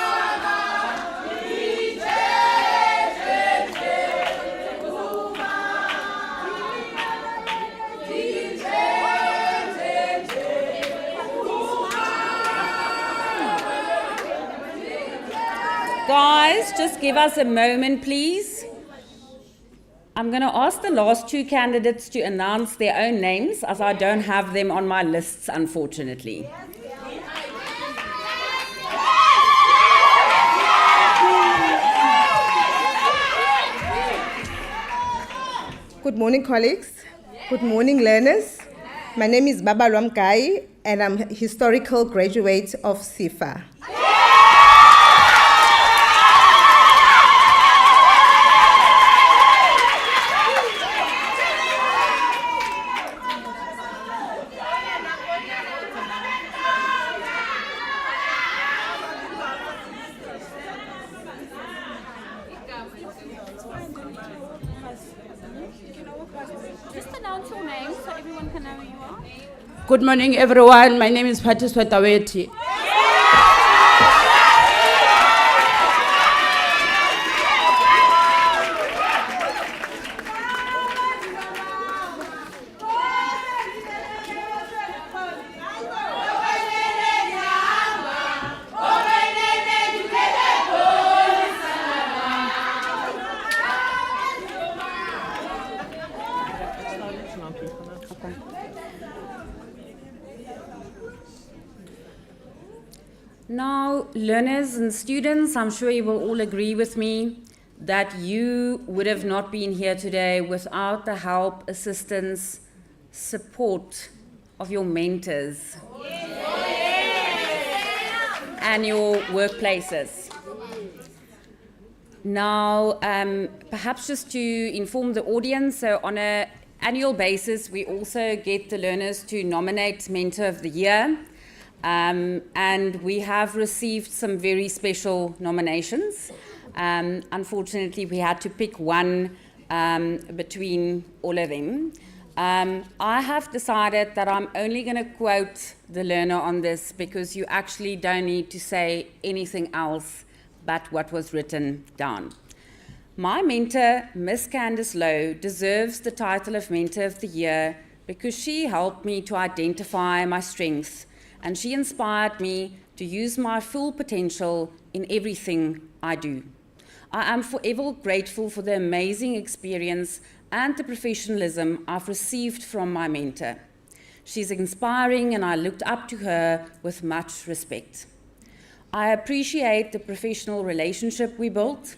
Guys, just give us a moment, please. I'm going to ask the last two candidates to announce their own names, as I don't have them on my lists, unfortunately. Good morning, colleagues. Good morning, learners. My name is Baba Ramkai, and I'm a historical graduate of Cefa. Just announce your name so everyone can know who you are. Good morning, everyone. My name is Patti Swetaweti. Now, learners and students, I'm sure you will all agree with me that you would have not been here today without the help, assistance, support of your mentors and your workplaces. Now, perhaps just to inform the audience, so on an annual basis, we also get the learners to nominate Mentor of the Year. And we have received some very special nominations. Unfortunately, we had to pick one between all of them. I have decided that I'm only going to quote the learner on this because you actually don't need to say anything else but what was written down. My mentor, Miss Candice Lowe, deserves the title of Mentor of the Year because she helped me to identify my strengths, and she inspired me to use my full potential in everything I do. I am forever grateful for the amazing experience and the professionalism I've received from my mentor. She's inspiring, and I looked up to her with much respect. I appreciate the professional relationship we built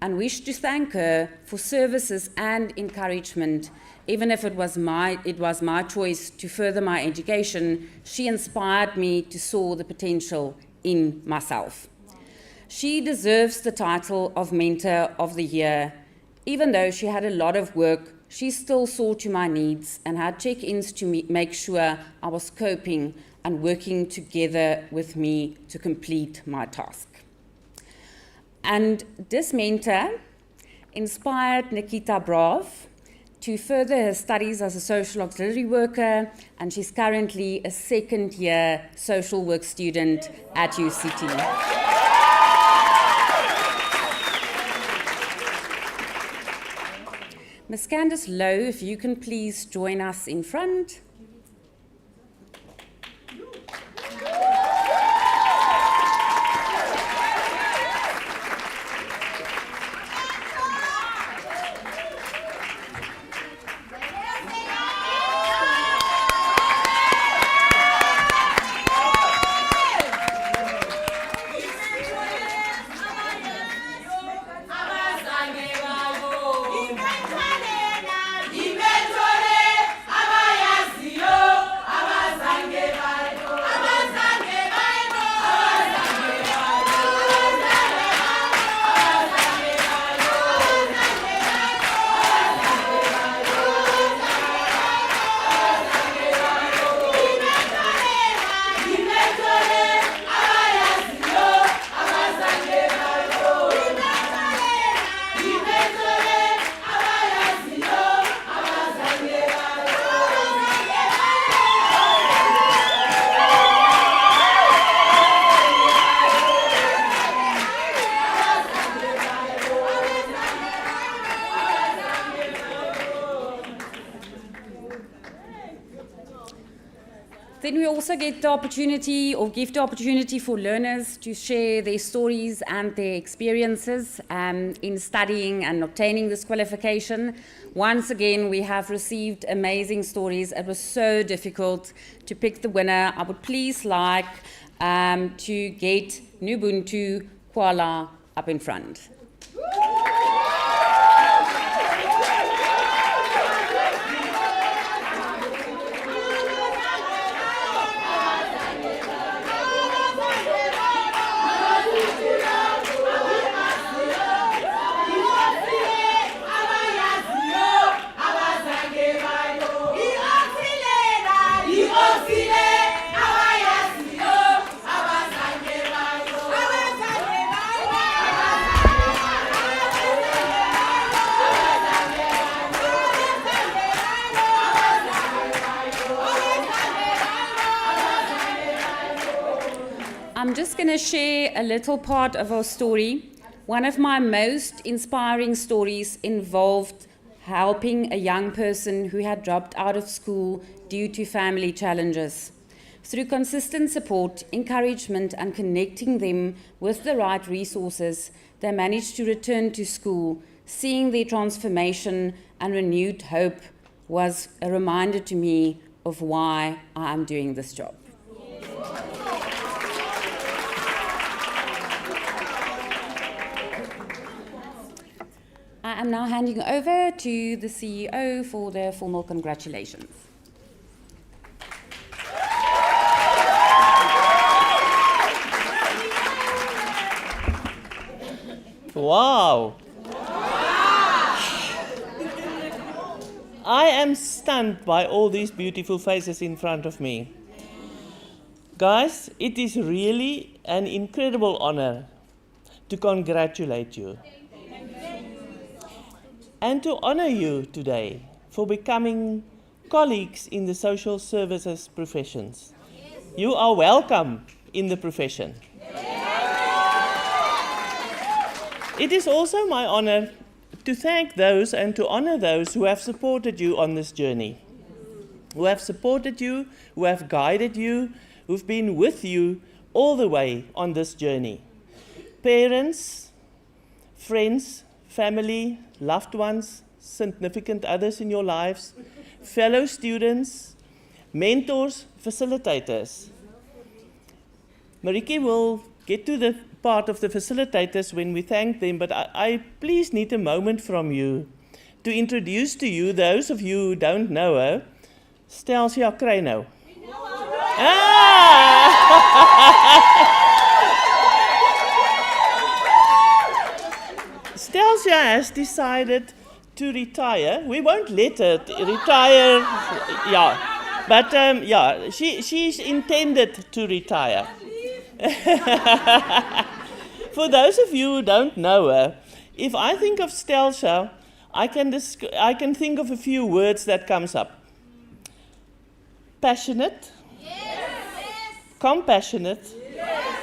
and wish to thank her for services and encouragement. Even if it was my choice to further my education, she inspired me to sow the potential in myself. She deserves the title of Mentor of the Year. Even though she had a lot of work, she still saw to my needs and had check-ins to make sure I was coping and working together with me to complete my task. And this mentor inspired Nikita Brav to further her studies as a social auxiliary worker, and she's currently a second-year social work student at UCT. Ms. Candice Lowe, if you can please join us in front. Amen. also get the opportunity or give the opportunity for learners to share their stories and their experiences in studying and obtaining this qualification. Once again, we have received amazing stories. It was so difficult to pick the winner. I would please like to get Nubuntu Kuala up in front. I'm just going to share a little part of our story. One of my most inspiring stories involved helping a young person who had dropped out of school due to family challenges. Through consistent support, encouragement, and connecting them with the right resources, they managed to return to school. Seeing their transformation and renewed hope was a reminder to me of why I am doing this job. I am now handing over to the CEO for the formal congratulations. Wow! I am stunned by all these beautiful faces in front of me. Guys, it is really an incredible honor to congratulate you. And to honor you today for becoming colleagues in the social services professions. You are welcome in the profession. It is also my honor to thank those and to honor those who have supported you on this journey, who have supported you, who have guided you, who've been with you all the way on this journey. Parents, friends, family, loved ones, significant others in your lives, fellow students, mentors, facilitators. Mariki will get to the part of the facilitators when we thank them, but I please need a moment from you to introduce to you, those of you who don't know her, Stelsia Kreino. Stelsia has decided to retire. We won't let her retire, yeah. But yeah, she's intended to retire. For those of you who don't know her, if I think of Stelsia, I can think of a few words that comes up. Passionate. Yes. Compassionate. Yes.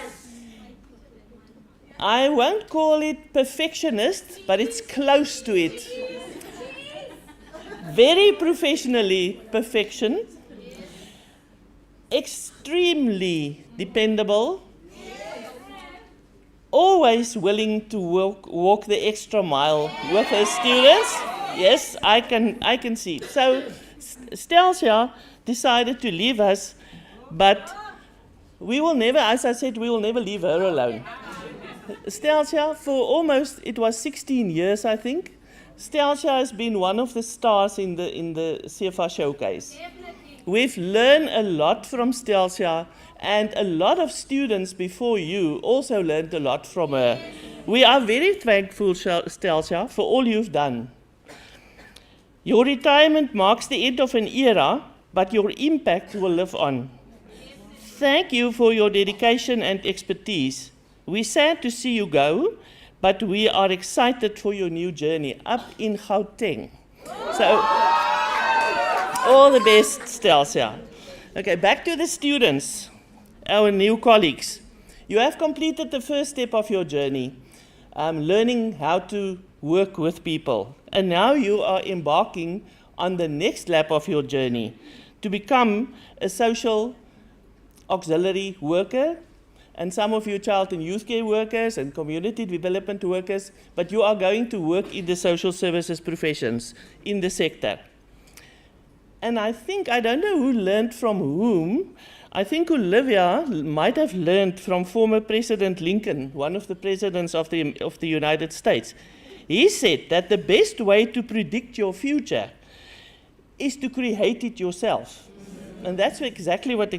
I won't call it perfectionist, but it's close to it. Very professionally perfection. Extremely dependable. Always willing to walk the extra mile with her students. Yes, I can see. So Stelsia decided to leave us, but we will never, as I said, we will never leave her alone. Stelsia, for almost, it was 16 years, I think, Stelsia has been one of the stars in the Cefa showcase. We've learned a lot from Stelsia, and a lot of students before you also learned a lot from her. We are very thankful, Stelsia, for all you've done. Your retirement marks the end of an era, but your impact will live on. Thank you for your dedication and expertise. We're sad to see you go, but we are excited for your new journey up in Gauteng. So, all the best, Stelsia. Okay, back to the students, our new colleagues. You have completed the first step of your journey, learning how to work with people. And now you are embarking on the next lap of your journey to become a social auxiliary worker, and some of you child and youth care workers and community development workers, but you are going to work in the social services professions in the sector. And I think, I don't know who learned from whom, I think Olivia might have learned from former President Lincoln, one of the presidents of the United States. He said that the best way to predict your future is to create it yourself. And that's exactly what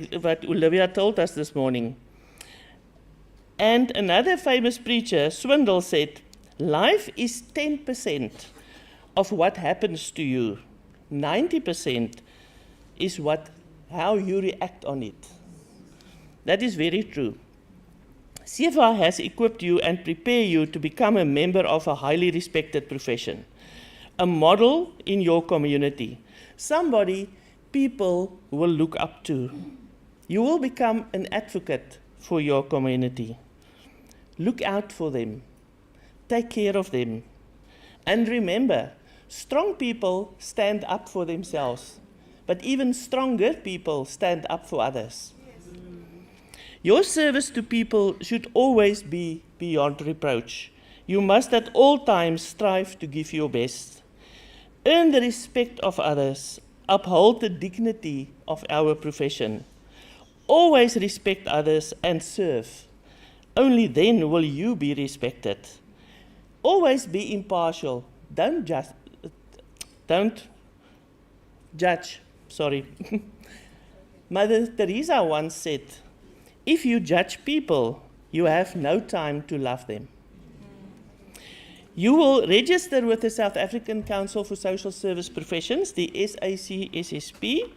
Olivia told us this morning. And another famous preacher, Swindle, said, life is 10% of what happens to you. 90% is how you react on it. That is very true. Cefa has equipped you and prepared you to become a member of a highly respected profession, a model in your community, somebody people will look up to. You will become an advocate for your community. Look out for them. Take care of them. And remember, strong people stand up for themselves, but even stronger people stand up for others. Your service to people should always be beyond reproach. You must at all times strive to give your best. Earn the respect of others. Uphold the dignity of our profession. Always respect others and serve. Only then will you be respected. Always be impartial. Don't judge. Mother Teresa once said, if you judge people, you have no time to love them. You will register with the South African Council for Social Service Professions, the SACSSP,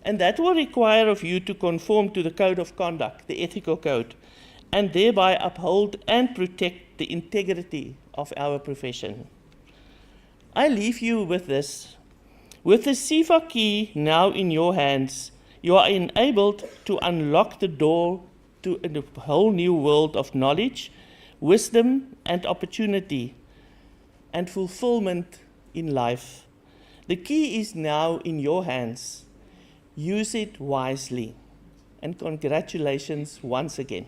and that will require of you to conform to the Code of Conduct, the Ethical Code, and thereby uphold and protect the integrity of our profession. I leave you with this. With the Cefa key now in your hands, you are enabled to unlock the door to a whole new world of knowledge, wisdom, and opportunity, and fulfillment in life. The key is now in your hands. Use it wisely. And congratulations once again.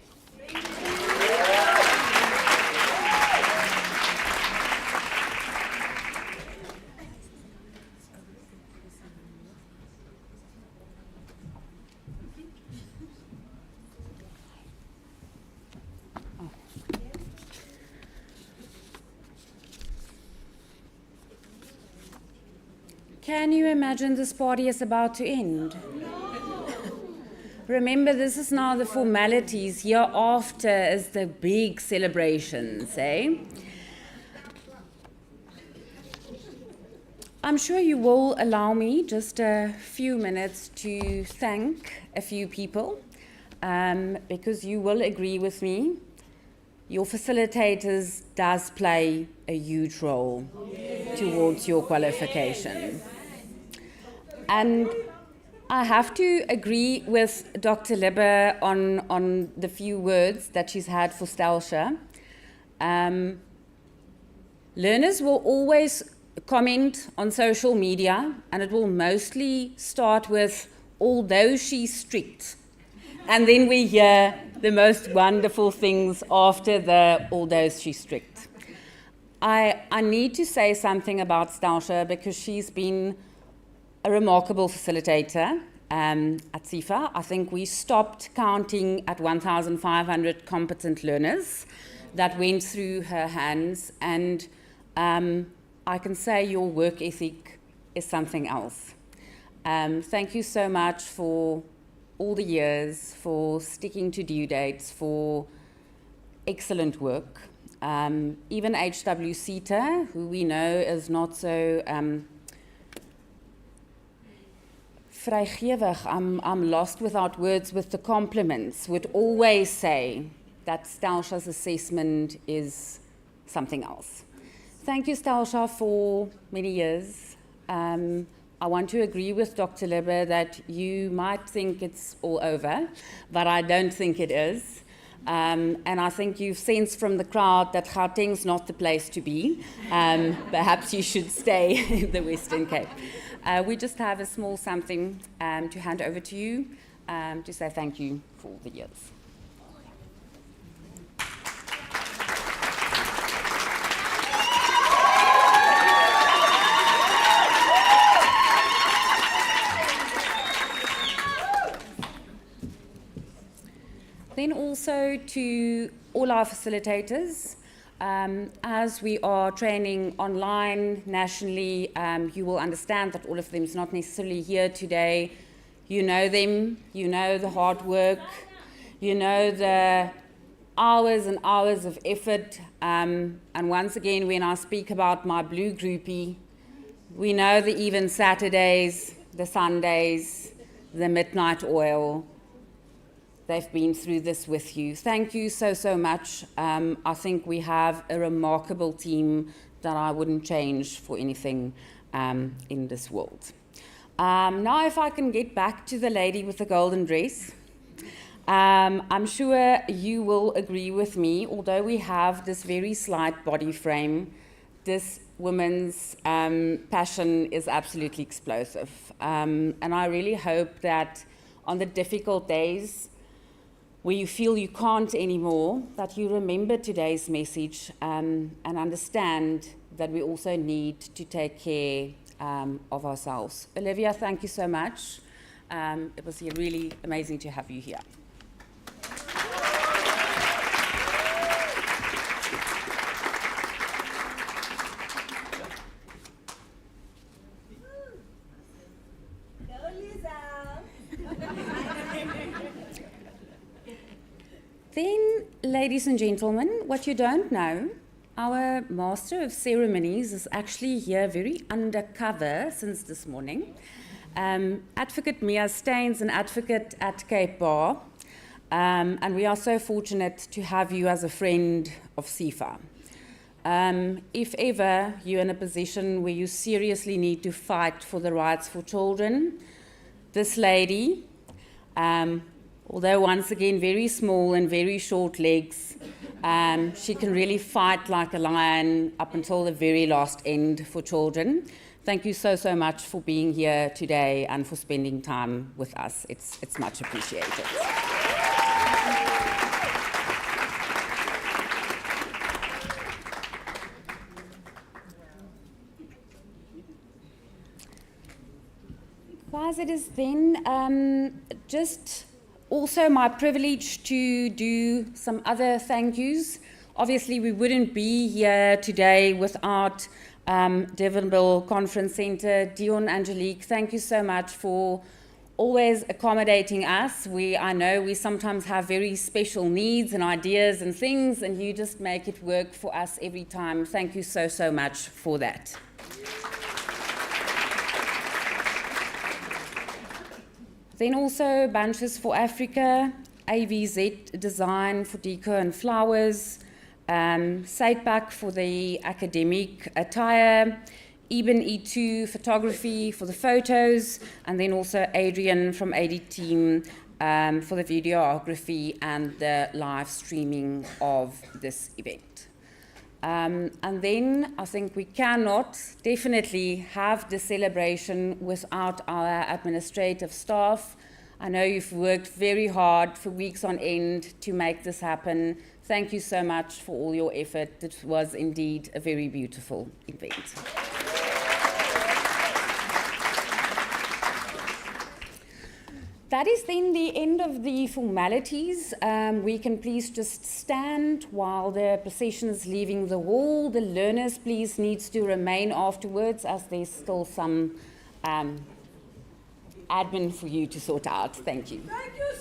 Can you imagine this party is about to end? Remember, this is now the formalities. Hereafter is the big celebrations, eh? I'm sure you will allow me just a few minutes to thank a few people, because you will agree with me, your facilitators does play a huge role towards your qualification. And I have to agree with Dr. Libbe on the few words that she's had for Stelsha. Learners will always comment on social media, and it will mostly start with, although she's strict. And then we hear the most wonderful things after the, although she's strict. I need to say something about Stelsha because she's been a remarkable facilitator at Cefa. I think we stopped counting at 1,500 competent learners that went through her hands, and I can say your work ethic is something else. Thank you so much for all the years, for sticking to due dates, for excellent work. Even H.W. Sita, who we know is not so vrygewig, I'm lost without words with the compliments, would always say that Stelsha's assessment is something else. Thank you, Stelsha, for many years. I want to agree with Dr. Libbe that you might think it's all over, but I don't think it is. And I think you've sensed from the crowd that Gauteng's not the place to be. Perhaps you should stay in the Western Cape. We just have a small something to hand over to you. to say thank you for all the years. Then also to all our facilitators, as we are training online, nationally, you will understand that all of them is not necessarily here today. You know them, you know the hard work, you know the hours and hours of effort. And once again, when I speak about my blue groupie, we know the even Saturdays, the Sundays, the midnight oil. They've been through this with you. Thank you so, so much. I think we have a remarkable team that I wouldn't change for anything in this world. Now if I can get back to the lady with the golden dress. I'm sure you will agree with me, although we have this very slight body frame, this woman's passion is absolutely explosive. And I really hope that on the difficult days, where you feel you can't anymore, that you remember today's message and understand that we also need to take care of ourselves. Olivia, thank you so much. It was really amazing to have you here. Then, ladies and gentlemen, what you don't know, our Master of Ceremonies is actually here very undercover since this morning. Advocate Mia Steyn's an advocate at Cape Bar, and we are so fortunate to have you as a friend of Cefa. If ever you're in a position where you seriously need to fight for the rights for children, this lady, although once again very small and very short legs, she can really fight like a lion up until the very last end for children. Thank you so, so much for being here today and for spending time with us. It's much appreciated. As it is then, just also my privilege to do some other thank yous. Obviously, we wouldn't be here today without DURBANVILLE Conference Centre. Dion, Angelique, thank you so much for always accommodating us. I know we sometimes have very special needs and ideas and things, and you just make it work for us every time. Thank you so, so much for that. Then also Bunches for Africa, AVZ Design for Deco and Flowers, Saitbak for the academic attire, Eben E2 Photography for the photos, and then also Adrian from AD Team for the videography and the live streaming of this event. And then I think we cannot definitely have the celebration without our administrative staff. I know you've worked very hard for weeks on end to make this happen. Thank you so much for all your effort. It was indeed a very beautiful event. That is then the end of the formalities. We can please just stand while the procession is leaving the hall. The learners, please, needs to remain afterwards, as there's still some admin for you to sort out. Thank you. Thank you,